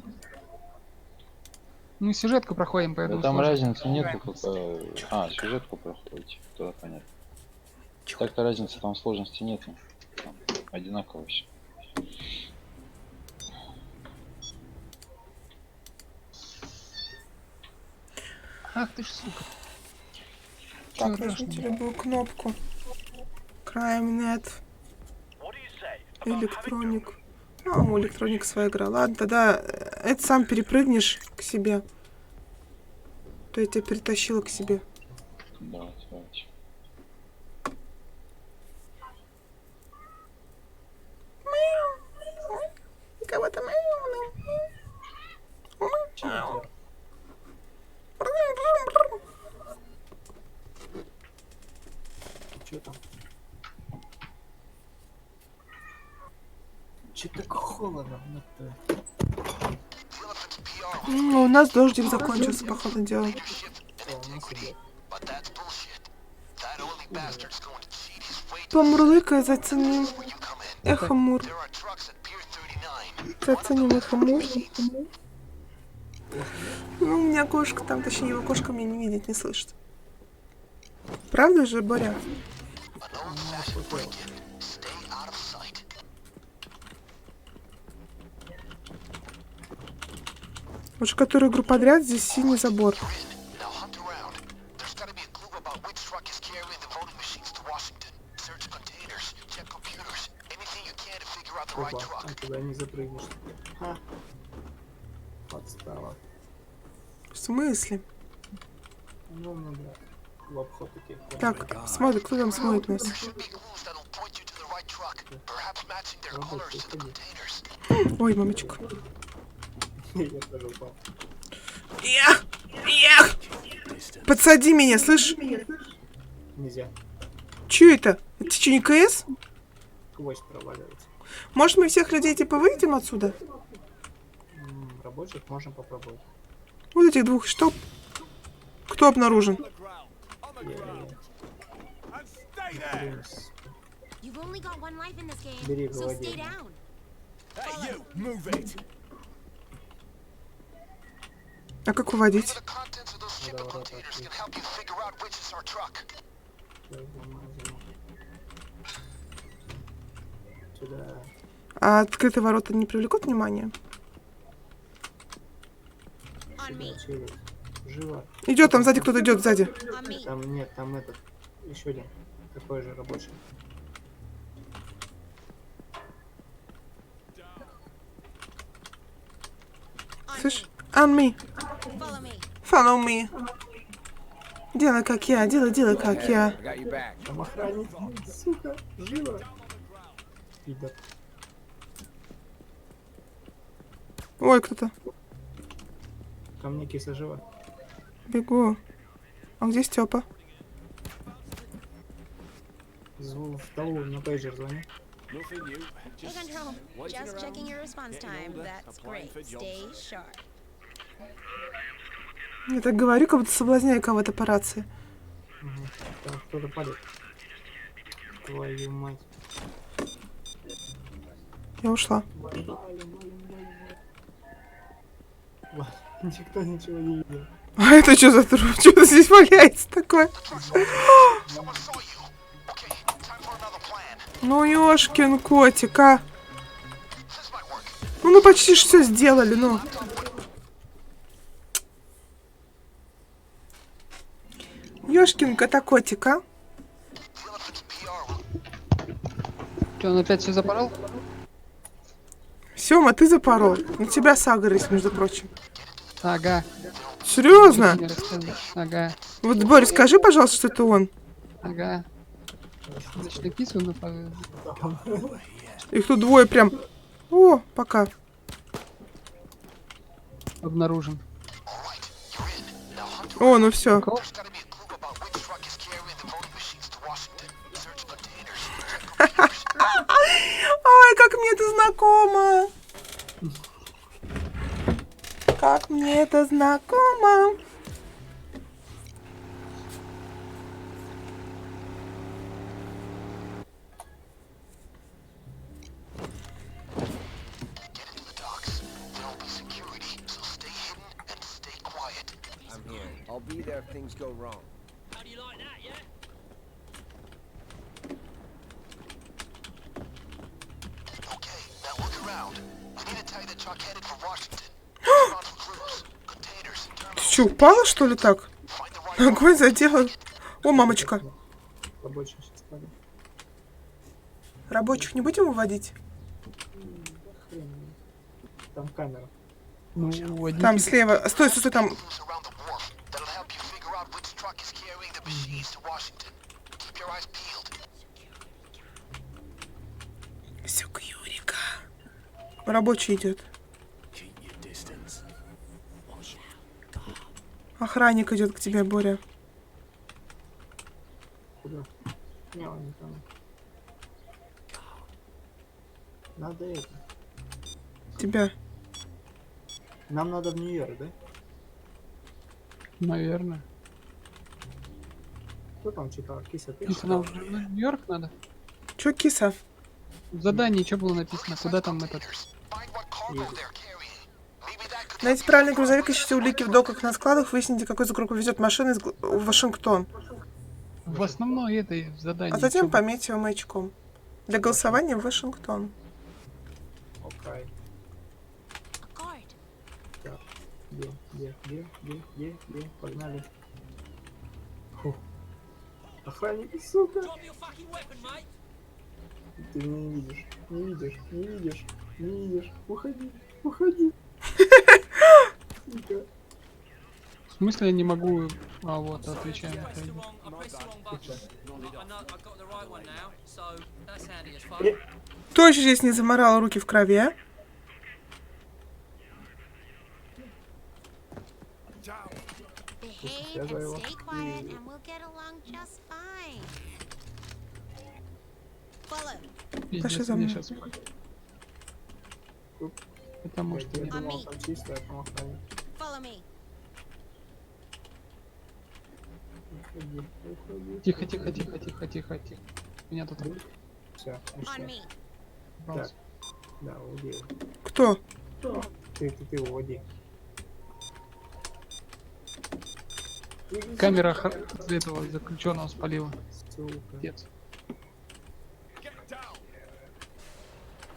Ну, сюжетку проходим, Да поэтому там сложно. разницы нету, какая... А, сюжетку проходите, тогда понятно. Так-то разницы там сложности нету. Там одинаково все. Ах ты ж, сука. Так, Чё нажмите страшного? любую кнопку. CrimeNet. Электроник. А, у электроник своя игра. Ладно, тогда это сам перепрыгнешь к себе. То я тебя перетащила к себе. Давайте, давайте. Кого-то Что там? Че так холодно? У нас дождик закончился, походу, дела. But that's bullshit. That only bastard's going to cheat his way to Помурлыкай, заценим. where you come in. Эхо Мур. There are trucks at Pier 39. Заценим эхо Мур. Ну, у меня кошка там, точнее, его кошка меня не видит, не слышит. Правда же, Боря? An old-fashioned break-in. Stay out of sight. Уже которую игру подряд здесь синий забор. Now hunt around. There's got to be a clue about which truck is carrying the voting machines to Washington. Search containers, check computers, anything you can to figure out the right Опа, truck. а туда не запрыгнешь. Ха. Подстава. В смысле? Ну, надо в обход идти. Так, смотри, кто там смотрит нас. There should be clues that'll point you to the right truck, perhaps matching their Robert, colors to the выходи. containers. Ой, мамочка. Я тоже упал. Эх! Эх! Подсади меня, слышь? Нельзя. Чё это? Это что, не КС? Гвоздь проваливается. Может, мы всех людей типа выйдем отсюда? Рабочих можем попробовать. Вот этих двух штук. Кто обнаружен? Принц. You've only got one life in this game, Бери, so выводи. stay down. Hey, you, move it. А как уводить? The contents of those shipping Давай, containers давай. can help you figure out which is our truck. Сюда. А открытые ворота не привлекут внимания? On me. Через. Живо. Идет, там сзади кто-то идет, сзади. On me. Там нет, там этот. Еще один. Такой же рабочий. On Слышь? me. On me. Follow me. Follow me. Делай как я, делай как я. Там охранник. Сука, живо. Пидор. Ой, кто-то. Ко мне киса жива. Бегу. А где Степа? В того на пейджер звони. Nothing new. Hey, Just Control. waiting Just around, checking your response getting time. older, That's applying great. for jobs. Stay sharp. Я так говорю, как будто соблазняю кого-то по рации. Там кто-то падает. Твою мать. Я ушла. Валим. Никто ничего не видел. А это что за труп? Что здесь валяется такое? Someone saw you. Okay, time for another plan. Ну, ёшкин котик, а. This might work. Ну, мы почти все сделали, ну. Ёшкин котик, а. The elephant's PR will Че, он опять все запорол? Сёма, ты запорол. На тебя сага есть, между прочим. Ага. Серьезно? Мне рассказывай. Ага. Вот, Боря, скажи, пожалуйста, что это он. Ага. Значит, написано Их тут двое прям. О, пока. обнаружен. All right, you're О, ну все. Кого? There's gotta be a clue about which truck is carrying the voting machines to Washington. Search containers, check computers. Ой, как мне это знакомо. Как мне это знакомо. Get into the docks. There'll be security, so stay hidden and stay quiet. I'm here. I'll be there if things go wrong. How do you like that, yeah? Okay, now look around. We need to tie the truck headed for Washington. Look around for clues, containers, Ты terminals. что, упала, что ли, так? Find the right Огонь задела. О, мамочка. Рабочий сейчас падает. Рабочих не будем выводить? Хрен его. Там камера. Ну, водитель. Там слева. Стой, стой, стой, там. clues around the wharf. That'll help you figure out which truck is carrying the machines to Washington. Keep your eyes peeled. Секьюрика. Рабочий идет. Keep your distance. Охранник идет к тебе, Боря. Куда? Не, он не там. Надо это. Тебя. Нам надо в Нью-Йорк, да? Наверное. Кто там читал? Кися, ты Если нам читал? в Нью-Йорк надо. Чё, киса? В задании что было написано? Куда там этот? Find what cargo they're carrying. Maybe that could Найдите правильный грузовик, ищите улики в доках на складах, выясните, какой за группу везет машины в Вашингтон. В основном это и в задании. А затем чё пометьте его маячком. Для голосования в Вашингтон. Окей. A guard. Так. Где? Погнали. Фу. Охранники, сука. Drop your fucking weapon, mate. Ты не видишь. Уходи. Сука. В смысле я не могу... А вот, отвечаю на I pressed the это. wrong button. I know I got the right one now, so that's handy as fuck. Кто еще здесь не заморал руки в крови, а? Behave Yeah, very well. and stay quiet, and we'll get along just fine. Follow. Пиздец, Пошли за мне мной. щас... Это может... Я не- думал, там чисто, а там охранник. Follow me. Уходи. Тихо. Меня тут Все, On me. разбрался. Да, уводи его. Кто? Ты уводи. Камера этого заключенного спалила. Сука. Пиздец.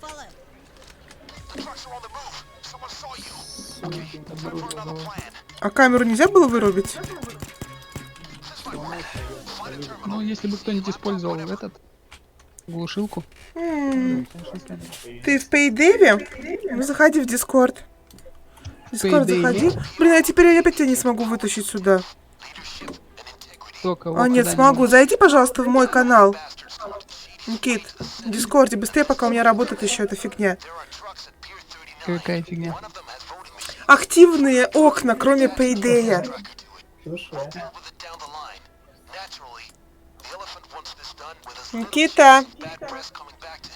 Follow. The trucks are on the move. Someone saw you. Okay, time for another plan. А камеру нельзя было вырубить? Ну, если бы кто-нибудь использовал этот... Глушилку. Ты в Пейдеве? Ну, заходи в Дискорд. В Дискорд Payday заходи. нет? Блин, а теперь я опять тебя не смогу вытащить сюда. Только А, нет, смогу. Зайди, пожалуйста, в мой канал. Никит, в Дискорде. Быстрее, пока у меня работает еще эта фигня. Какая фигня. Активные окна, кроме Пейдея. Хорошо. Никита.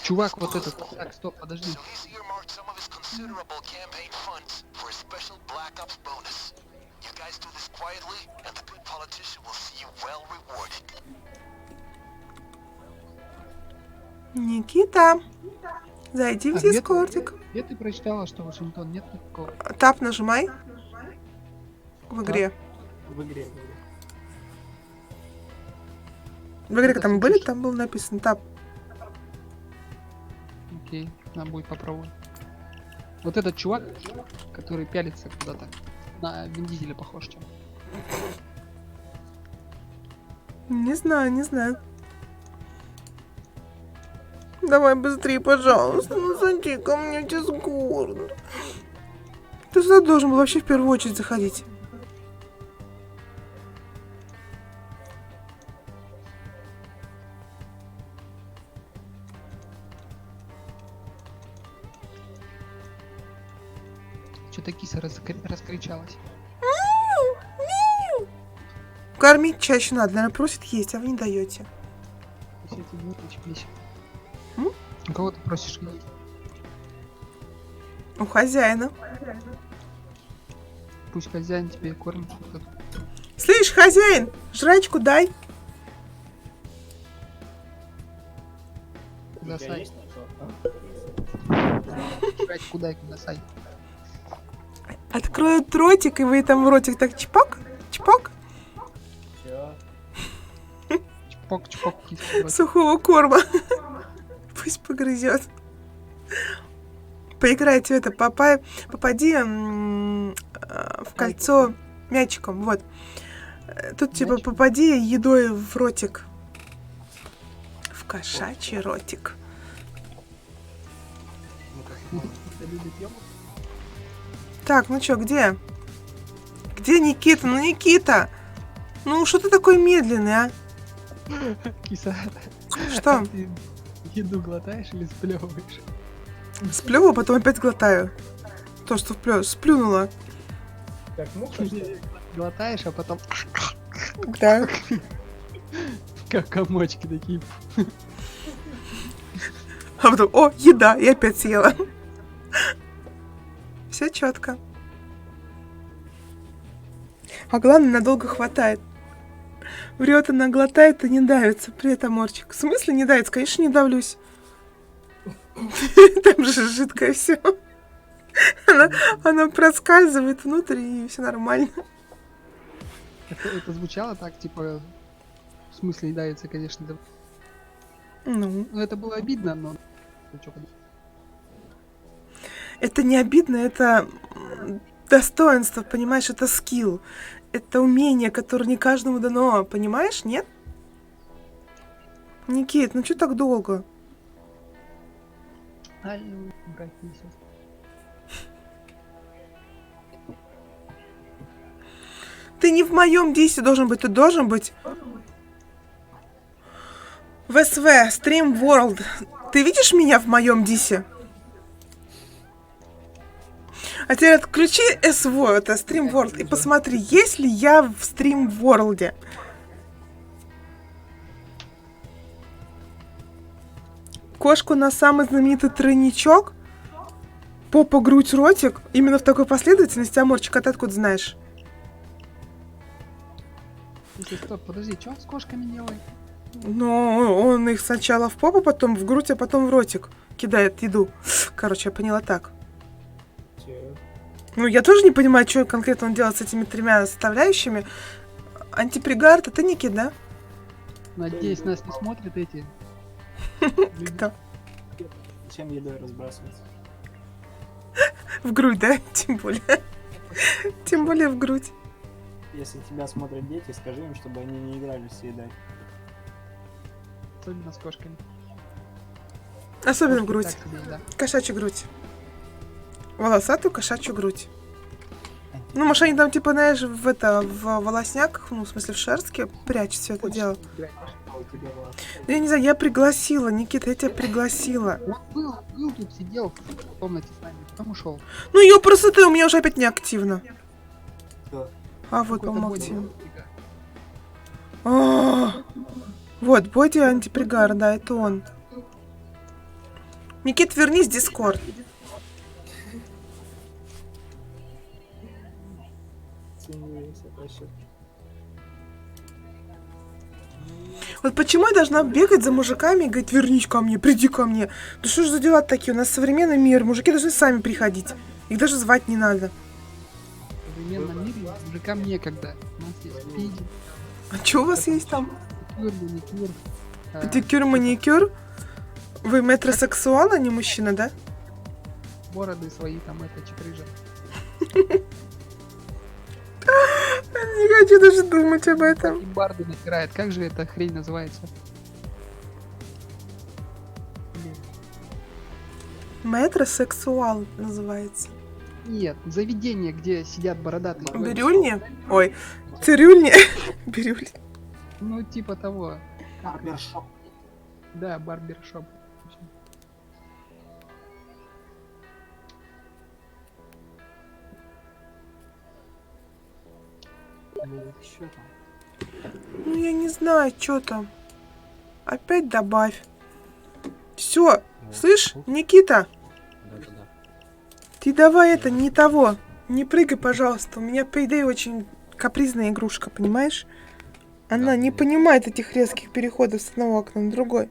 Чувак, вот этот. Так, стоп, подожди. Никита. Зайди в А где Дискордик. Где ты прочитала, что Вашингтон? Нет никакого. Тап нажимай. В игре. В игре. В игре там были, там было написано тап. Окей, надо будет попробовать. Вот этот чувак, который пялится куда-то, на Вин Дизеля похож чем. Не знаю. Давай быстрее, пожалуйста. Ну зайди ко мне в Дискорд. Ты сюда должен был вообще в первую очередь заходить. Что-то киса раскричалась. Кормить чаще надо, наверное, просит есть, а вы не даете. Все эти дни начались. М? У кого ты просишь есть? У хозяина. Пусть хозяин тебе кормит. Слышь, хозяин, жрачку дай. У тебя Кудасай. есть на что? Жрачку дай, кудасай. Откроют ротик, и вы там в ротик так чпок, чпок, Чё? Чпок, киска. сухого корма. Пусть погрызет. Поиграйте в это, попади в кольцо мячиком, вот. Тут типа Мячиком? попади едой в ротик. В кошачий ротик. Так, ну чё, где? Где Никита? Ну, Никита! Ну, что ты такой медленный, а? Киса. Что? Ты еду глотаешь или сплевываешь? Сплю, а потом опять глотаю. То, что сплюнула. Как муха, что ли? Глотаешь, а потом Да. как комочки такие. А потом, о, еда, и опять съела. Все четко. А главное, надолго хватает. Врет, она глотает и не давится. Привет, Аморчик. В смысле не давится? Конечно, не давлюсь. Там же жидкое все. Она проскальзывает внутрь, и все нормально. Это звучало так, типа, в смысле не давится, конечно, да. Ну, Ну, это было обидно, но... Ну, чё, это не обидно, это достоинство, понимаешь, это скилл. Это умение, которое не каждому дано, понимаешь, нет? Никит, ну что так долго? Ай, братья и сестры. Ты не в моем дисе должен быть, ты должен быть в СВ, Stream World. Ты видишь меня в моем дисе? А теперь отключи СВ, это Stream World, и посмотри, есть ли я в Stream World. Кошку на самый знаменитый тройничок, попа, грудь, ротик, именно в такой последовательности, Аморчик, а ты откуда знаешь? Слушай, стоп, подожди, что он с кошками делает? Ну, он их сначала в попу, потом в грудь, а потом в ротик кидает еду. Короче, я поняла так. Чё? Ну, я тоже не понимаю, что конкретно он делает с этими тремя составляющими. Антипригард, это Ники, да? Надеюсь, нас не смотрят эти. Кто? Зачем едой разбрасываться? В грудь, да? Тем более. Тем более в грудь. Если тебя смотрят дети, скажи им, чтобы они не играли с едой. Особенно с кошками. Особенно в Кошки грудь. так себе, да. Кошачью грудь. Волосатую кошачью грудь. Ну, может, они там, типа, знаешь, в волосняках, ну, в смысле, в шерстке прячут все это дело. А у тебя была? Да я не знаю, я пригласила, Никита, я тебя пригласила. Он был тут, сидел в комнате с нами, потом ушел. Ну, ее просто ты, у меня уже опять не активно. Кто? А, вот, Какой-то по-моему, боди. активно. А, вот, боди антипригар, да, это он. Никит, вернись в Дискорд. Ценились, это вообще. Вот почему я должна бегать за мужиками и говорить, вернись ко мне, приди ко мне. Да что ж за дела такие? У нас современный мир, мужики должны сами приходить. Их даже звать не надо. В современном мире мужикам некогда. У нас есть пиди, А что у вас есть там? педикюр, маникюр. Педикюр, маникюр? Вы метросексуал, а не мужчина, да? Бороды свои, там, это, чекрыжа. Не хочу даже думать об этом. И барды натирает. Как же эта хрень называется? Блин. Метросексуал называется. Нет, заведение, где сидят бородатые. Бирюльни? Ой, цирюльни. Бирюльни. Ну, типа того. Барбершоп. Да, барбершоп. Что там? Ну, я не знаю, что там. Опять добавь. Все, слышь, Никита, Да-да-да. ты давай это, не того. Не прыгай, пожалуйста. У меня Payday очень капризная игрушка, понимаешь? Она не понимает этих резких переходов с одного окна на другой.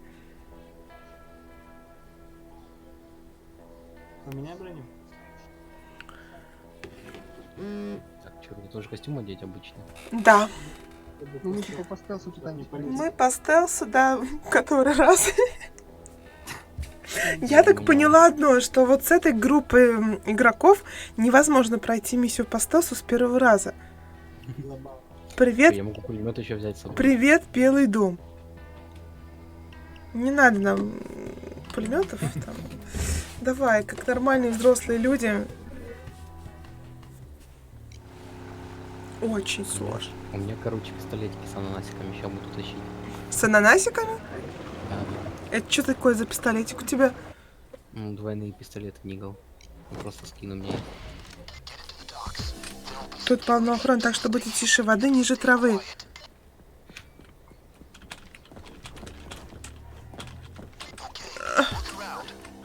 Поменяй броню. Так, что, мне тоже костюм одеть обычно? Да. Ну, мы типа по стелсу туда не полезем. Мы по стелсу, да, который раз. Я так поняла одно, что вот с этой группой игроков невозможно пройти миссию по стелсу с первого раза. Привет, Я могу пулемет еще взять с собой. привет, Белый дом. Не надо нам пулеметов там. Давай, как нормальные взрослые люди. Очень сложно. У меня, короче, пистолетики с ананасиками сейчас буду тащить. С ананасиками? Да, Это что такое за пистолетик у тебя? ну, двойные пистолеты Нигл. Ну, просто скину мне. Тут полно охраны, так что будьте тише воды, ниже травы.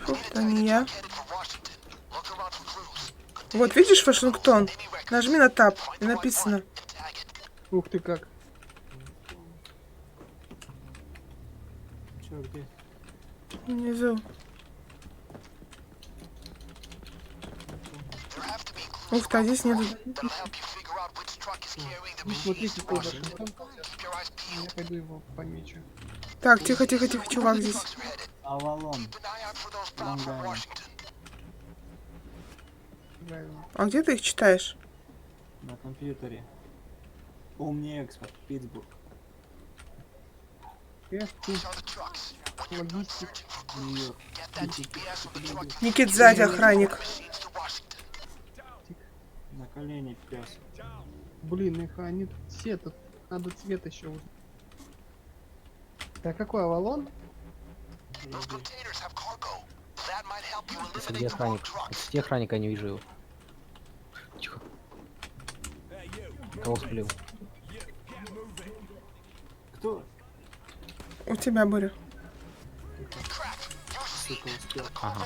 Фу, это не я. Вот видишь Вашингтон? Нажми на тап, и написано. Ух ты как. Чё, где? Внизу. Ух ты, а здесь нет. Ну, смотри, какой Вашингтон. Я пойду его помечу. Так, тихо, тихо, тихо, чувак здесь. Авалон. Лонгайленд. Правильно. А где ты их читаешь? На компьютере. Умнее экспорт. Питтсбург. Эх ты, логистик. Нью-Йорк. Никит сзади охранник. На колени пес. Блин, их они все тут. Надо цвет еще узнать. Так, какой Авалон? Это где охранник? Это где охранника не вижу его. Тихо. Кого спалил? Кто? У тебя, Боря. Сука, успел. Ага.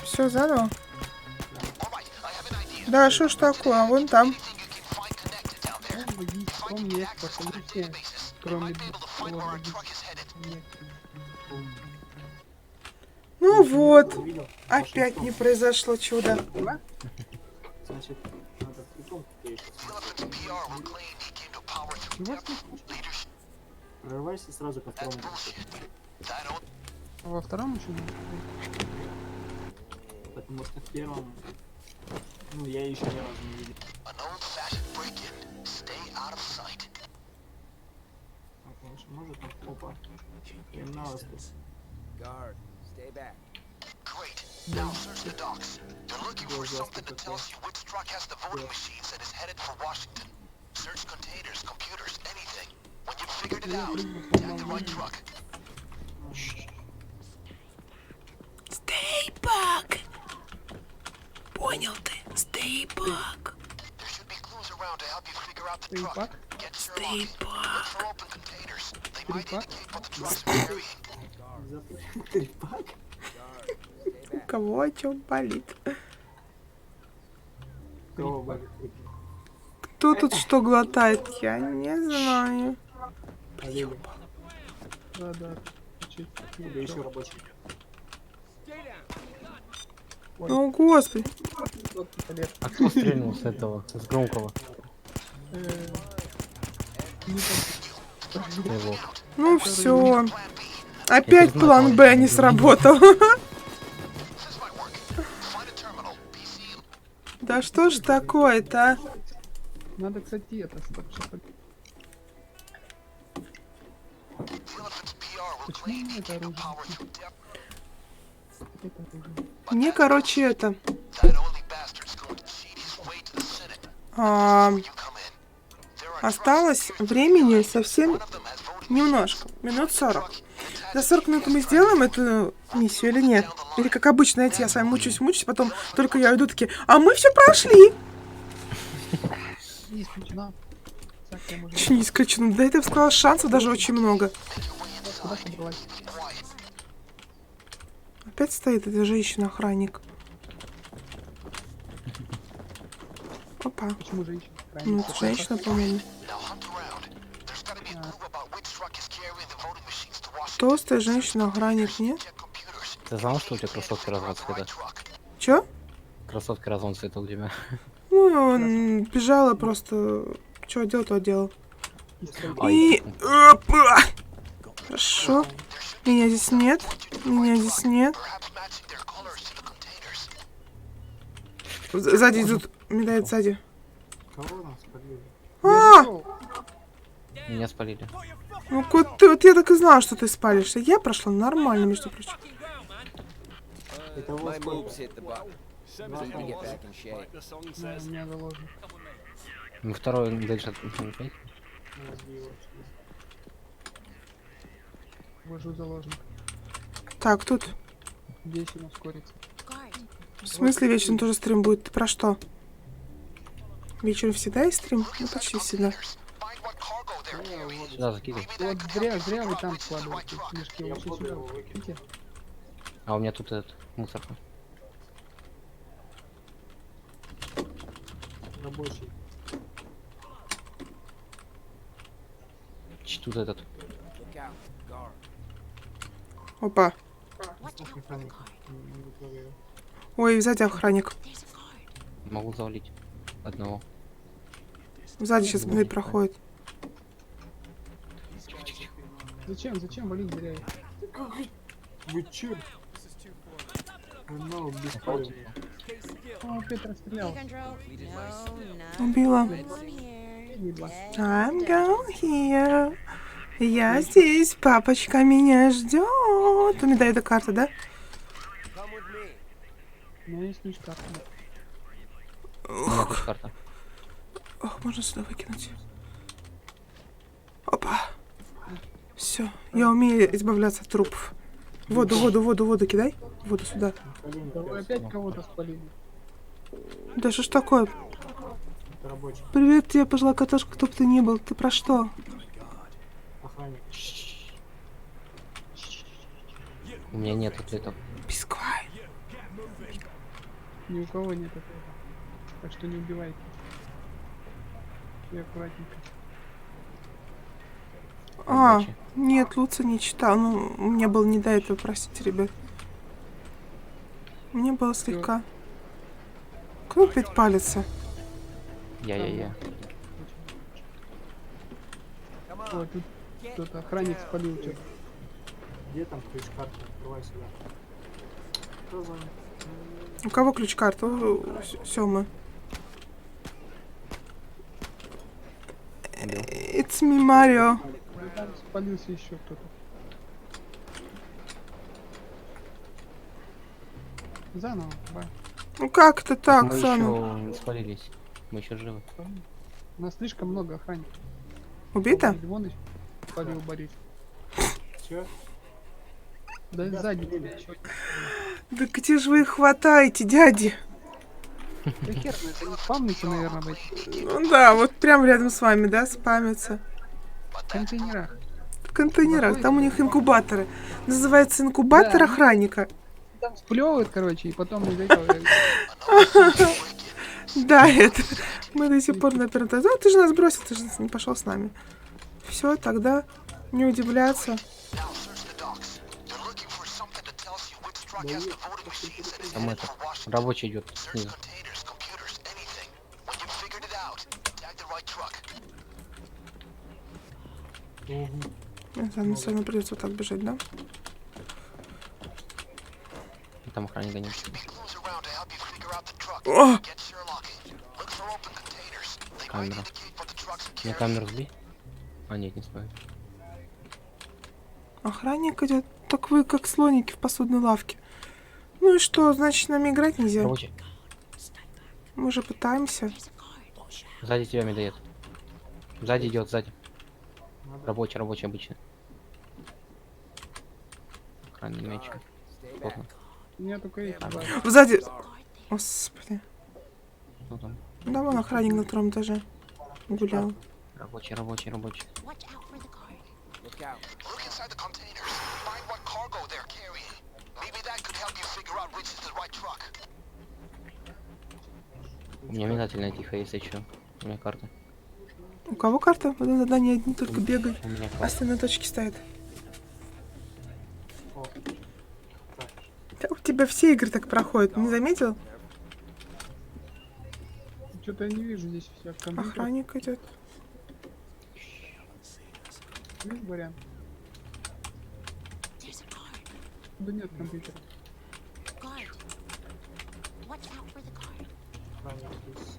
Все заново? Да, что ж такое? А вон там. Он есть, посмотрите. Кроме двух логистик. Ну вот. Увидел? Опять не произошло чудо. Значит, надо прикол перейти. Чего ты? Прорывайся сразу ко второму группе. А во втором еще не? Потому что в первом... Ну, я еще ни разу не видел. А, конечно, может там... Опа. Криминалов тут. Guard, stay back. Great. Now search the docks. You're looking for something that tells you which truck has the voting machines and is headed for Washington. Search containers, computers, anything. When you've figured it out, get the right truck. Stay back. Понял ты? Stay back. There should be clues around to help you figure out the Stay truck. back? Get Stay Sherlock. Look back. for open containers. They might back? indicate what the truck's carrying. Трипак? У кого о чем болит? Кого болит? Кто тут что глотает? Я не знаю. Олега. Да, да. Чуть. Или еще рабочий. О, господи. А кто стрельнул с этого? С громкого? Его. Ну все. Опять план Б не сработал. Да что ж такое-то, а? Надо, кстати, это. Стоп, стоп. Почему мне это оружие? Это оружие. Мне, короче, это... Осталось времени совсем немножко. Минут 40. За 40 минут мы сделаем эту миссию или нет? Или как обычно, знаете, я с вами мучаюсь, потом только я уйду такие, а мы все прошли. Не исключено. Так, я могу. Че не исключено? Да это, я бы сказала, шансов даже очень много. Куда собралась? Опять стоит эта женщина-охранник. Опа. Почему женщина? Ну, это женщина, по-моему. Now hunt around. There's gotta be a clue about which truck is carrying the voting machines to Washington. Толстая женщина-охранник, нет? Check computers. Ты знал, что у тебя кроссовки разного Right цвета? truck. Чё? Кроссовки разного цвета у тебя. Ну, он бежала просто... Чё делал, то делал. Ай, И... Опа! Хорошо. Меня здесь нет. Меня здесь нет. Perhaps matching their colors to the containers. Сзади идут. Медает сзади. Кого нас спалили? меня спалили. Ну, кот, ты, вот я так и знала, что ты спалишься. Я прошла нормально, между прочим. Итого My сколько? moves hit the button. Same Right, as it Need to get was, back in shape. like the song У says. меня заложено. Ну, второй дальше опять. Ввожу заложник. Так, тут. Здесь он ускорится. Guard. В смысле вечером тоже стрим будет? Ты про что? Вечером всегда есть стрим? Ну, почти всегда. Find what cargo they're carrying. Сюда закидывай. Вот зря вы там складываете мешки. Лучше сюда. Идите. А у меня тут этот мусорка. Рабочий. Тут этот. Look out. Guard. Опа. Watch out for the Механик. guard. Не выправляю. Ой, сзади охранник. There's a guard. Могу завалить одного. Сзади сейчас блин, проходит. Зачем? Зачем валить зря их? Вы чё? Ну, беспалевно. Он опять расстрелял. Take control. No, not Убила. this one here. Видно. I'm going here. Я здесь, папочка меня ждет. У меня дает карта, да? Come with me. У меня есть ключ карты. У меня тут карта. Ох, можно сюда выкинуть. Опа. Все, я умею избавляться от трупов. Воду кидай. Воду сюда. Да вы опять кого-то спалили. Да что ж такое? Это рабочий. Привет тебе, пожилая каташка, кто бы ты ни был. Ты про что? Охранник. У меня нет ответов. Писквай. Ни у кого нет этого. Так что не убивайте. И аккуратненько. А, Рабочий. нет, Луца не читал. Ну, мне было не до этого, простите, ребят. Мне было слегка. Кто опять палится? Я. Come on. Ой, тут кто-то охранник спалил что-то. Где там ключ-карта? Открывай сюда. Кто занят? У кого ключ-карта? У Сёмы. Убил. It's me, Mario. Там спалился еще кто-то. Заново, давай. Ну как это так, Мы заново? еще спалились. Мы еще живы. У нас слишком много охранников. Убито? Вон еще спалил Борис. Чё? Да сзади. Чё? Да где же вы их хватаете, дяди? Да хер, ну это не спамните, наверное, в этих Ну да, вот прям рядом с вами, да, спамятся. контейнерах. В контейнерах, там у них инкубаторы. Называется инкубатор Да. охранника. Там сплевывают, короче, и потом из этого... Да, это. Мы до сих пор на первом этаже. Ну, ты же нас бросил, ты же не пошел с нами. Все, тогда не удивляться. Now search the docks. They're looking for something that tells you which truck has the voting machines and is Там headed это. for Washington. Рабочий идет Search снизу. containers, computers, anything. When you've figured it out, tag the right truck. Нам с вами придется вот так бежать, да? Там охранника нет. Should be clues around to help you figure out the truck. О! Get Sherlocking. Look for open containers. They might Камера. indicate what the trucks are Мне carrying. камеру сбей? А, нет, не стоит. Охранник идет. Так вы как слоники в посудной лавке. Ну и что, значит, нам играть нельзя? Рабочий. Мы же пытаемся. Сзади тебя медоед. Сзади идет, сзади. Рабочий обычный. Охранный мячик. Stay back. Плотно. У меня только эти два. Сзади. Господи. Что там? Да, вон охранник на втором этаже. гулял. Рабочий, рабочий, рабочий. Watch out for the card. Look out. Look inside the containers. Find what cargo they're carrying. Maybe that could help you figure out which is the right truck. У меня метательная тихо, если что. У меня карта. У кого карта? В этом задании одни только бегают. У меня карта. Остальные точки стоят. О, Да у тебя все игры так проходят, не заметил? Что-то я не вижу здесь вся компьютер. Охранник идет. Есть вариант? There's a card. Да нет компьютера. Guard. Watch out for the card. охранник здесь.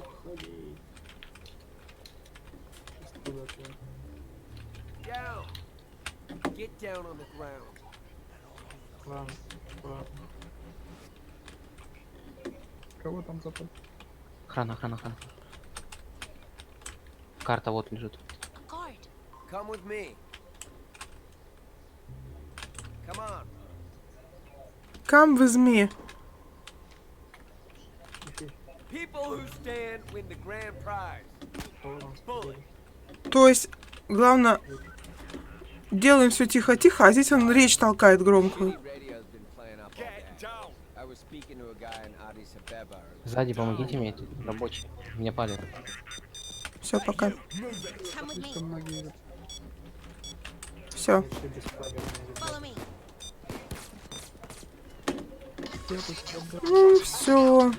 Выходи. Куда-то. Down. Get down on the ground. Охрана, аккуратно. Кого там запал? Охрана, охрана, охрана. Карта вот лежит. A guard. Come with me. Come on. Come with me. People who stand win the grand prize. Bullet. То есть, главное, делаем все тихо-тихо, а здесь он речь толкает громкую. Radio's been playing up all day. I was speaking to a guy in Addis Ababa. Sзади помогите мне, тут рабочий. Меня палят. Все, пока. Come with me. Слишком многие. Все. Еще бесполезно. Follow me. Ну, все.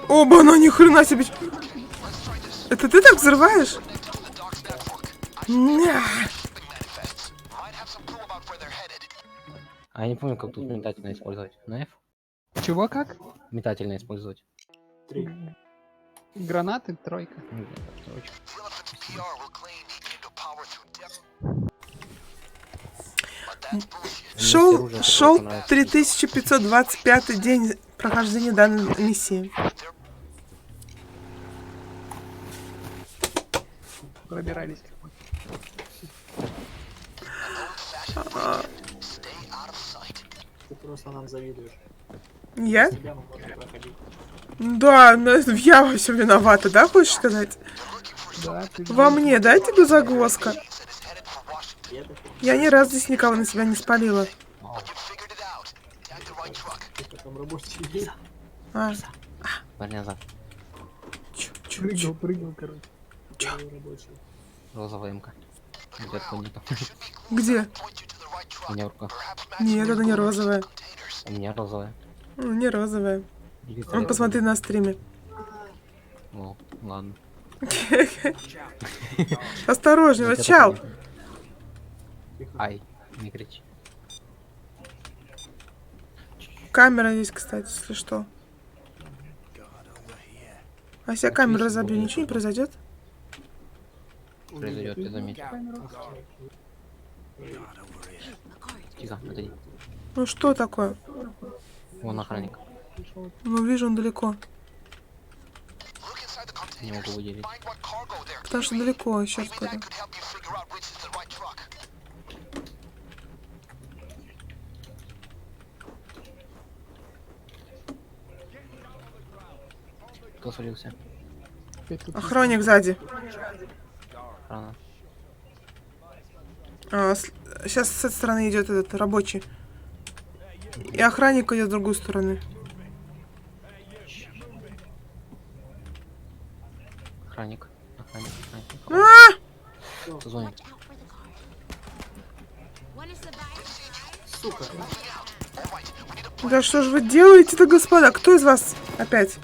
Оба, ну ни хрена себе. Это ты так взрываешь? Ня. А я не помню, как тут метательно использовать. На F? Чего как? Метательно использовать. 3. Гранаты, тройка. Короче. Шел 3525 день прохождения данной миссии. Пробирались. Ты просто нам завидуешь. Я? Тебя мы можем проходить. Да, я во всем виновата, да, хочешь сказать? Да, ты Во мне, да, тебе загвоздка? И это Я ни разу здесь никого на себя не спалила. ты потом рабочий есть. А, Парни назад. прыгал, короче. Рабочий. Розовая МК. Где-то бандитов. где? У меня в руках. Нет, это не розовая. У меня розовая. Ну, не розовая. Или Вон, посмотри на стриме. О, ладно. Осторожнее, Вот это чал. понятно. Ай, не кричи. Камера есть, кстати, если что. А если я камеру разобью, ничего не произойдет? Произойдет, ты заметишь. A card. Тихо, отойди. Ну что такое? Вон охранник. Ну, вижу, он далеко. Не могу выделить. Потому что далеко, еще скоро. Кто свалился? Охранник сзади. Охрана. Сейчас с этой стороны идет этот рабочий. И охранник идет с другой стороны. Охранник. Охранник. Охранник. А! Звонит. Watch out for the card. When is the buyer? Сука. Да что же вы делаете-то, господа? Кто из вас опять?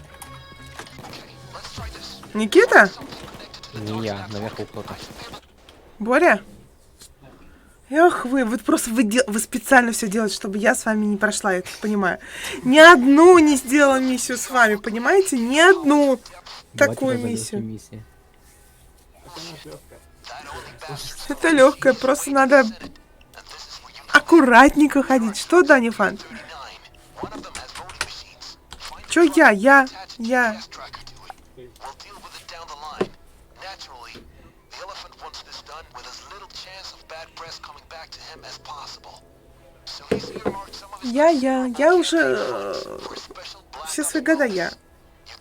Никита? Не я, наверху кто-то. Боря? Эх, вы просто вы специально все делаете, чтобы я с вами не прошла, я так понимаю. Ни одну не сделала миссию с вами, понимаете? Ни одну такую миссию. Миссия. Это легкая, просто надо аккуратненько ходить. Что, Дани Фан? Чё я? Я уже Все свои года я. You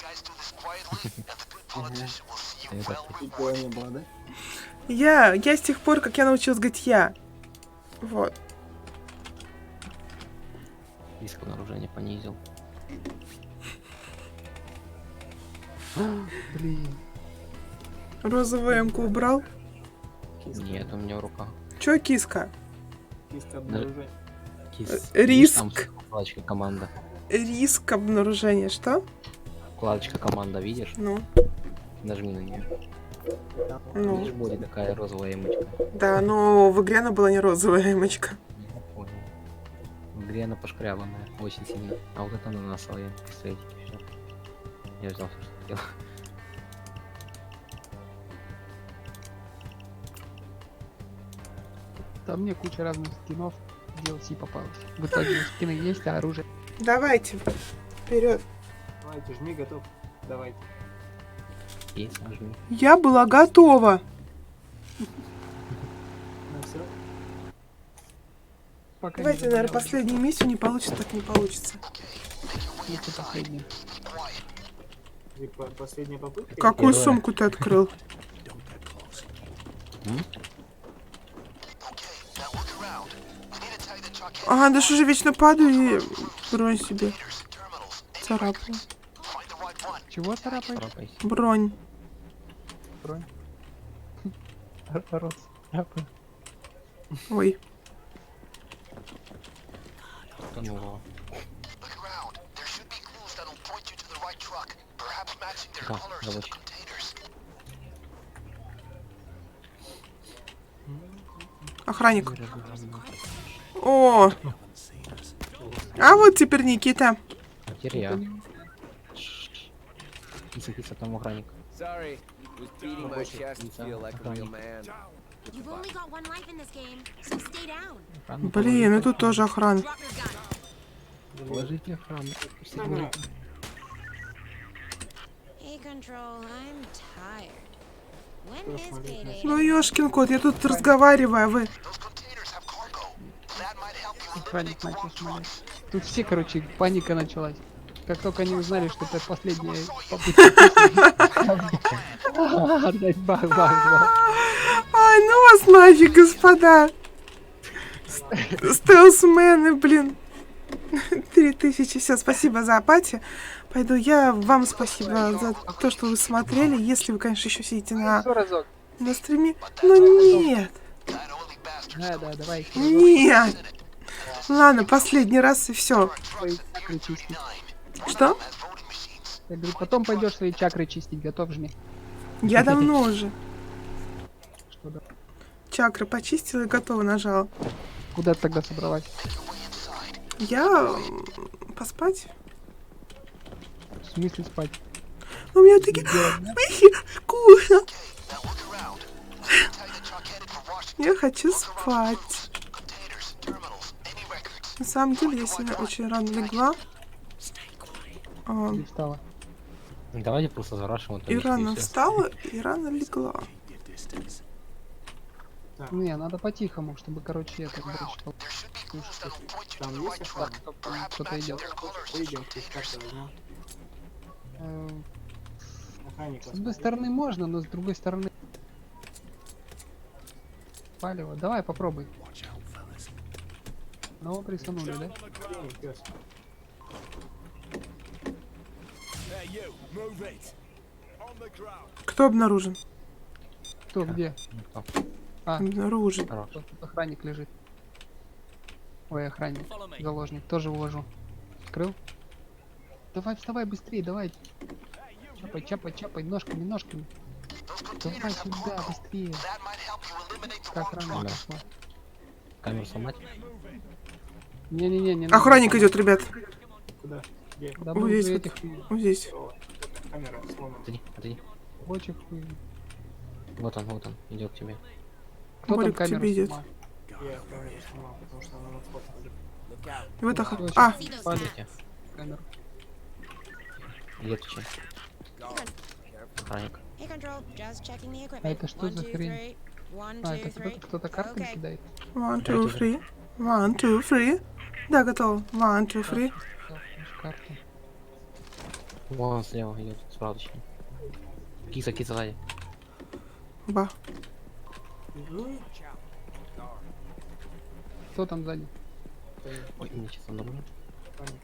guys do this quietly, and the good politician will see you Это well Тут было не было, да? Я с тех пор, как я научилась говорить я. Вот. риск обнаружения понизил. Блин. Розовую эмку убрал. Нет, у меня в руках. Чё, киска? Киска обнаружения. Риск. Там вкладочка команда. Риск обнаружения. Что? Вкладочка команда, видишь? Ну, Нажми на нее. ну. Видишь, будет такая розовая эмочка. Да, но в игре она была не розовая эмочка. Я понял. В игре она пошкрябанная, очень сильно. А вот это ананасовая, представляете, все. Я взял все, что хотел. Там мне куча разных скинов DLC попалось. В итоге скины есть, а оружие... Давайте. Вперед. Давайте, жми, готов. Давайте. Есть, нажми. Я была готова. Ну все. Пока Давайте, не наверное, заболел. последнюю миссию не получится, так не получится. Это последний. Последняя попытка. Какую Первая. сумку ты открыл? Ага, да что же вечно падаю и бронь себе царапаю. Чего царапаешь? Царапайся. Бронь. Бронь. Рот царапаю. Ой. Тонуло. Да, рабочий. Охранник. О! А вот теперь Никита. Теперь я. Киса, там охранник. Sorry, was beating my chest to feel like a real man. You've only got one life in this game, so stay down. Охранник, Блин, и тут тоже охрана. Drop your gun. положите охрану. Hey, Control, I'm tired. When is payday? Ну, ёшкин кот, я тут разговариваю, а вы... Охранник начал шмалять. Тут все, короче, паника началась. Как только они узнали, что это последняя попытка. Опять бах. Ай, ну вас нафиг, господа. Стелсмены, блин. 3000. Все, спасибо за апатию. Пойду я. Вам спасибо за то, что вы смотрели. Если вы, конечно, еще сидите Еще разок. на стриме. Ну нет. Да, давай. Нет. Ладно, последний раз и все. Свои чакры чистить. Что? Я говорю, потом пойдешь свои чакры чистить, готов жми. Я давно уже. Что да? Чакры почистила и готова нажала. Куда ты тогда собралась? Я поспать. В смысле спать? У меня такие скучно. Я хочу спать. На самом деле, я сегодня очень рано легла. Ты встала. Давайте просто зарашим. И рано встала, и рано легла. Не, надо по-тихому, чтобы, короче, это Там есть охрана? кто-то идет. Выйдем, ты карты возьмем. Охранник С одной стороны можно, но с другой стороны... Палево. Давай, попробуй. Ну, присанули, да? пес. Кто обнаружен? Кто, где? Обнаружен. Тут охранник лежит. Ой, охранник. Заложник. Тоже увожу. Открыл? Давай, вставай быстрее, давай. Чапай, ножками. Давай сюда, быстрее. Как охрана пошла. Камеру сломать? Не надо. Охранник идет, ребят. Куда? Где? Да Вот мы здесь уже вот. этих Вот здесь. Камера сломана. Отойди. рабочих хуй. Вот он, идет к тебе. Кто Борик там к тебе камеру идет. снимал? Я камеру сломал, потому что она на вход ходит. Вот Всё, охрана. щас А, Смотрите. камеру. Идет к тебе. Охранник. Hey, Control, just checking the equipment. А это что за 1, 2, хрень? 3. 1, А, 2, это 3. кто-то картами Okay. кидает? 1, 2, 3. 1, 2, 3. Да, готово. 1, 2, 3. Карты. Вон слева идет, справа точнее. Киса сзади. Ба. Кто там сзади? Ой, мне что-то нужно.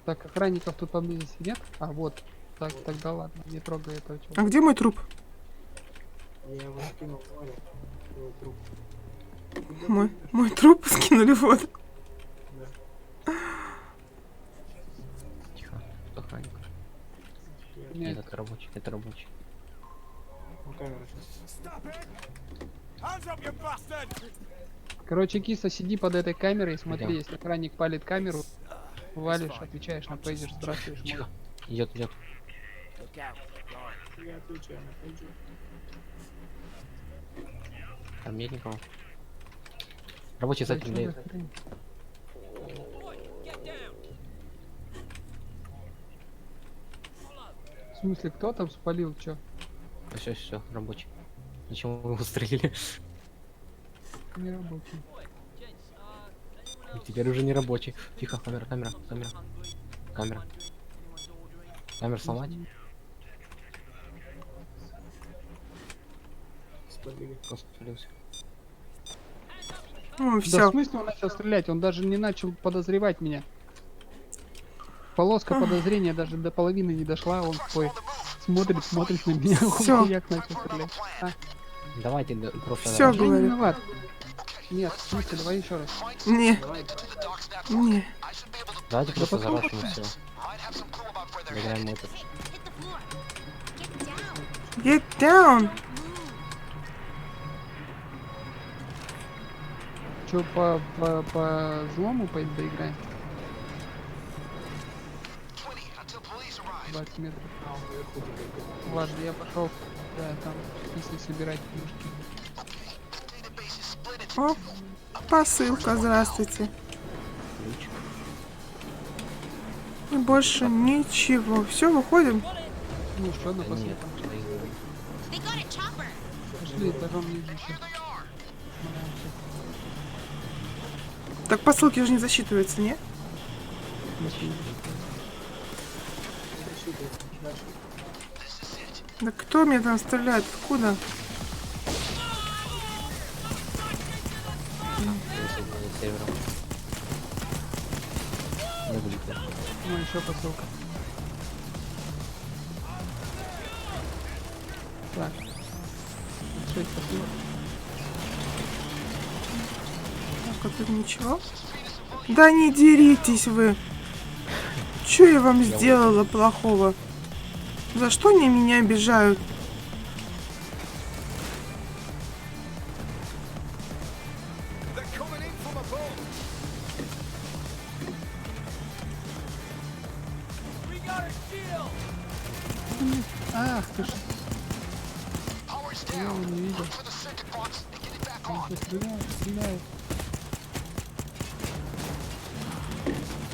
Так, охранников тут поблизости нет? А, вот. Так, тогда ладно, не трогай этого А человека. где мой труп? Я его скинул в море. Его труп. Мой труп скинули в воду. Тихо. Охранник. Нет. Нет, это рабочий, это рабочий. Ну, камера сейчас. Hands up, you bastard! Короче, киса, сиди под этой камерой, смотри, Идём. если охранник палит камеру, валишь, отвечаешь на пейджер, здравствуй, Тихо. мой. Идет. Look out. Guard. Я отвечаю на пейджер. Там нет никого. Рабочий Да, сзади чё стреляет. за хрень? В смысле, кто там спалил, чё? Все, рабочий. Зачем вы его стрелили? Не рабочий. Теперь уже не рабочий. Тихо, камера. Камеру сломать? Спалили. Просто спалился. Ну, Да в все. смысле он начал стрелять? Он даже не начал подозревать меня. Полоска подозрения даже до половины не дошла, он такой смотрит на меня, Всё. хуяк начал стрелять. А, Давайте просто... Всё, я не говорю. виноват. Нет, в смысле, давай еще раз. Не. Не. Давайте просто потом зарашим и все. Доиграем этот. Hit the floor. Get down. Get down. Че, по злому доиграем? 20 метров. Ладно, я пошел. Да, там, если собирать книжки. Оп. Посылка, здравствуйте. Ключ. И больше ничего. Все, выходим. Ну что, Да напоследок. нет, доиграем. They got a chopper. Пошли этажом ниже еще. Так посылки же не засчитываются, не? Да кто меня там стреляет? Откуда? С севером. Не вылетел. Ну, еще посылка. Так. 6 посылок. Так, а тут ничего? Да не деритесь вы. Что я вам сделала плохого? За что они меня обижают? They're coming in from above. We got a shield. Ах ты ж. Я его не видел. Он что, стреляет.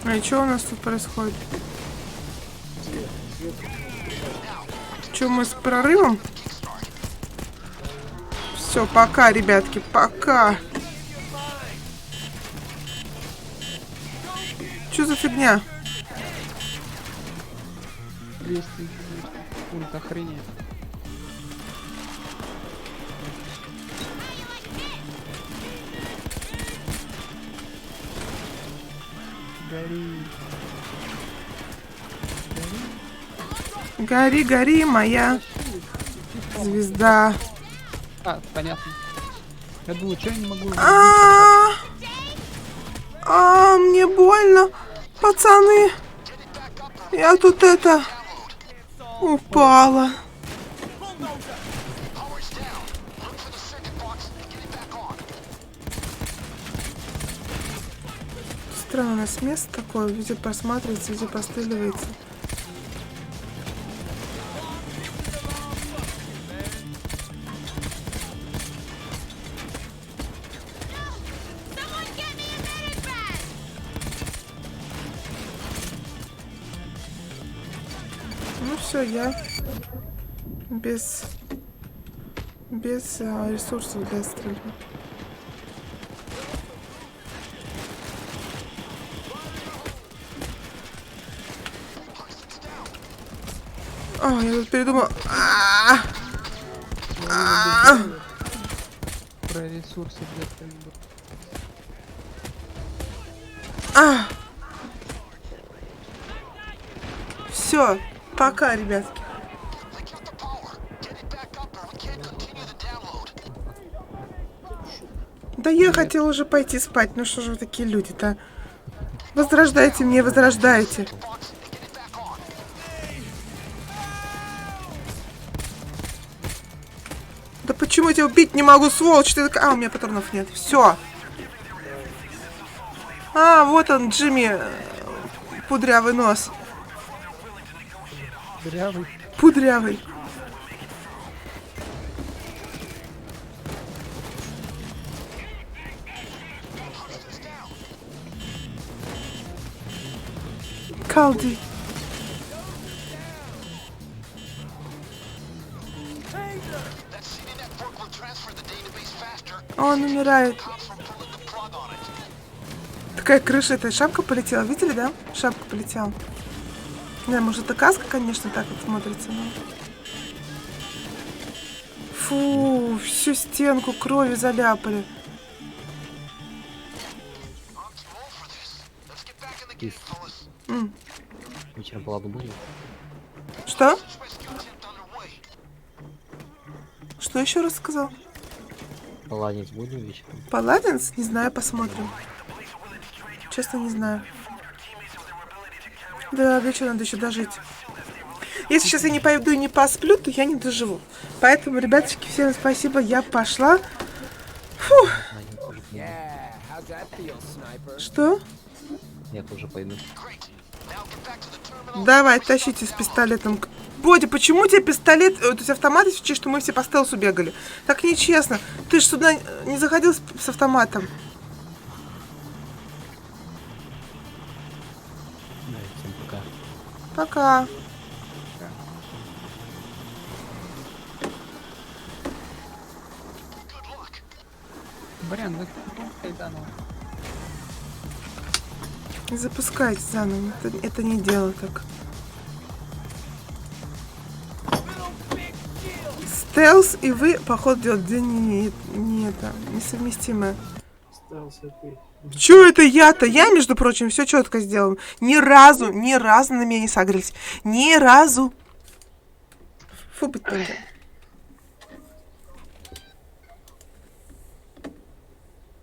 А и что у нас тут происходит? Что, мы с прорывом? Все, пока, ребятки, пока. Что за фигня? 200 фунт, охренеть. Гори. Гори, гори, моя звезда. А, понятно. Я думаю, что я не могу... Мне больно, пацаны. Я тут упала. Странно, у нас место такое, везде просматривается, везде постреливается. Someone get me a medic bag. Ну все, я без ресурсов для стрельбы. Я тут передумала. Про ресурсы где-то. Все, пока, ребятки. Да я хотела уже пойти спать. Ну что же вы такие люди-то? Возрождайте мне, возрождайте. Да почему я тебя убить не могу, сволочь? Ты такая... у меня патронов нет. Все. Вот он, Джимми. Пудрявый нос. Дрявый. Пудрявый. Калди. Он умирает. Такая крыша, эта шапка полетела. Видели, да? Шапка полетела. Не, может, это каска, конечно, так вот смотрится. Но... Фу, всю стенку кровью заляпали. Вечером палату будет? Что? Что еще раз сказал? Паладинец будем вечером? Паладинс? Не знаю, посмотрим. Честно, не знаю. Да, вечером надо еще дожить. Если сейчас я не пойду и не посплю, то я не доживу. Поэтому, ребяточки, всем спасибо, я пошла. Фу. Что? Я тоже пойду. Давай, тащите с пистолетом. Бодя, почему у тебя пистолет, то есть автомат, если учесть, что мы все по стелсу бегали? Так нечестно. Ты ж сюда не заходил с автоматом. Да, всем пока. Пока. Барян, запускай заново. Не запускайте заново. Это не дело так. Стелс и вы, походу, делать не это, несовместимое. Чё это я-то? Я, между прочим, все четко сделал. Ни разу на меня не сагрились. Ни разу. Фу, быть таким.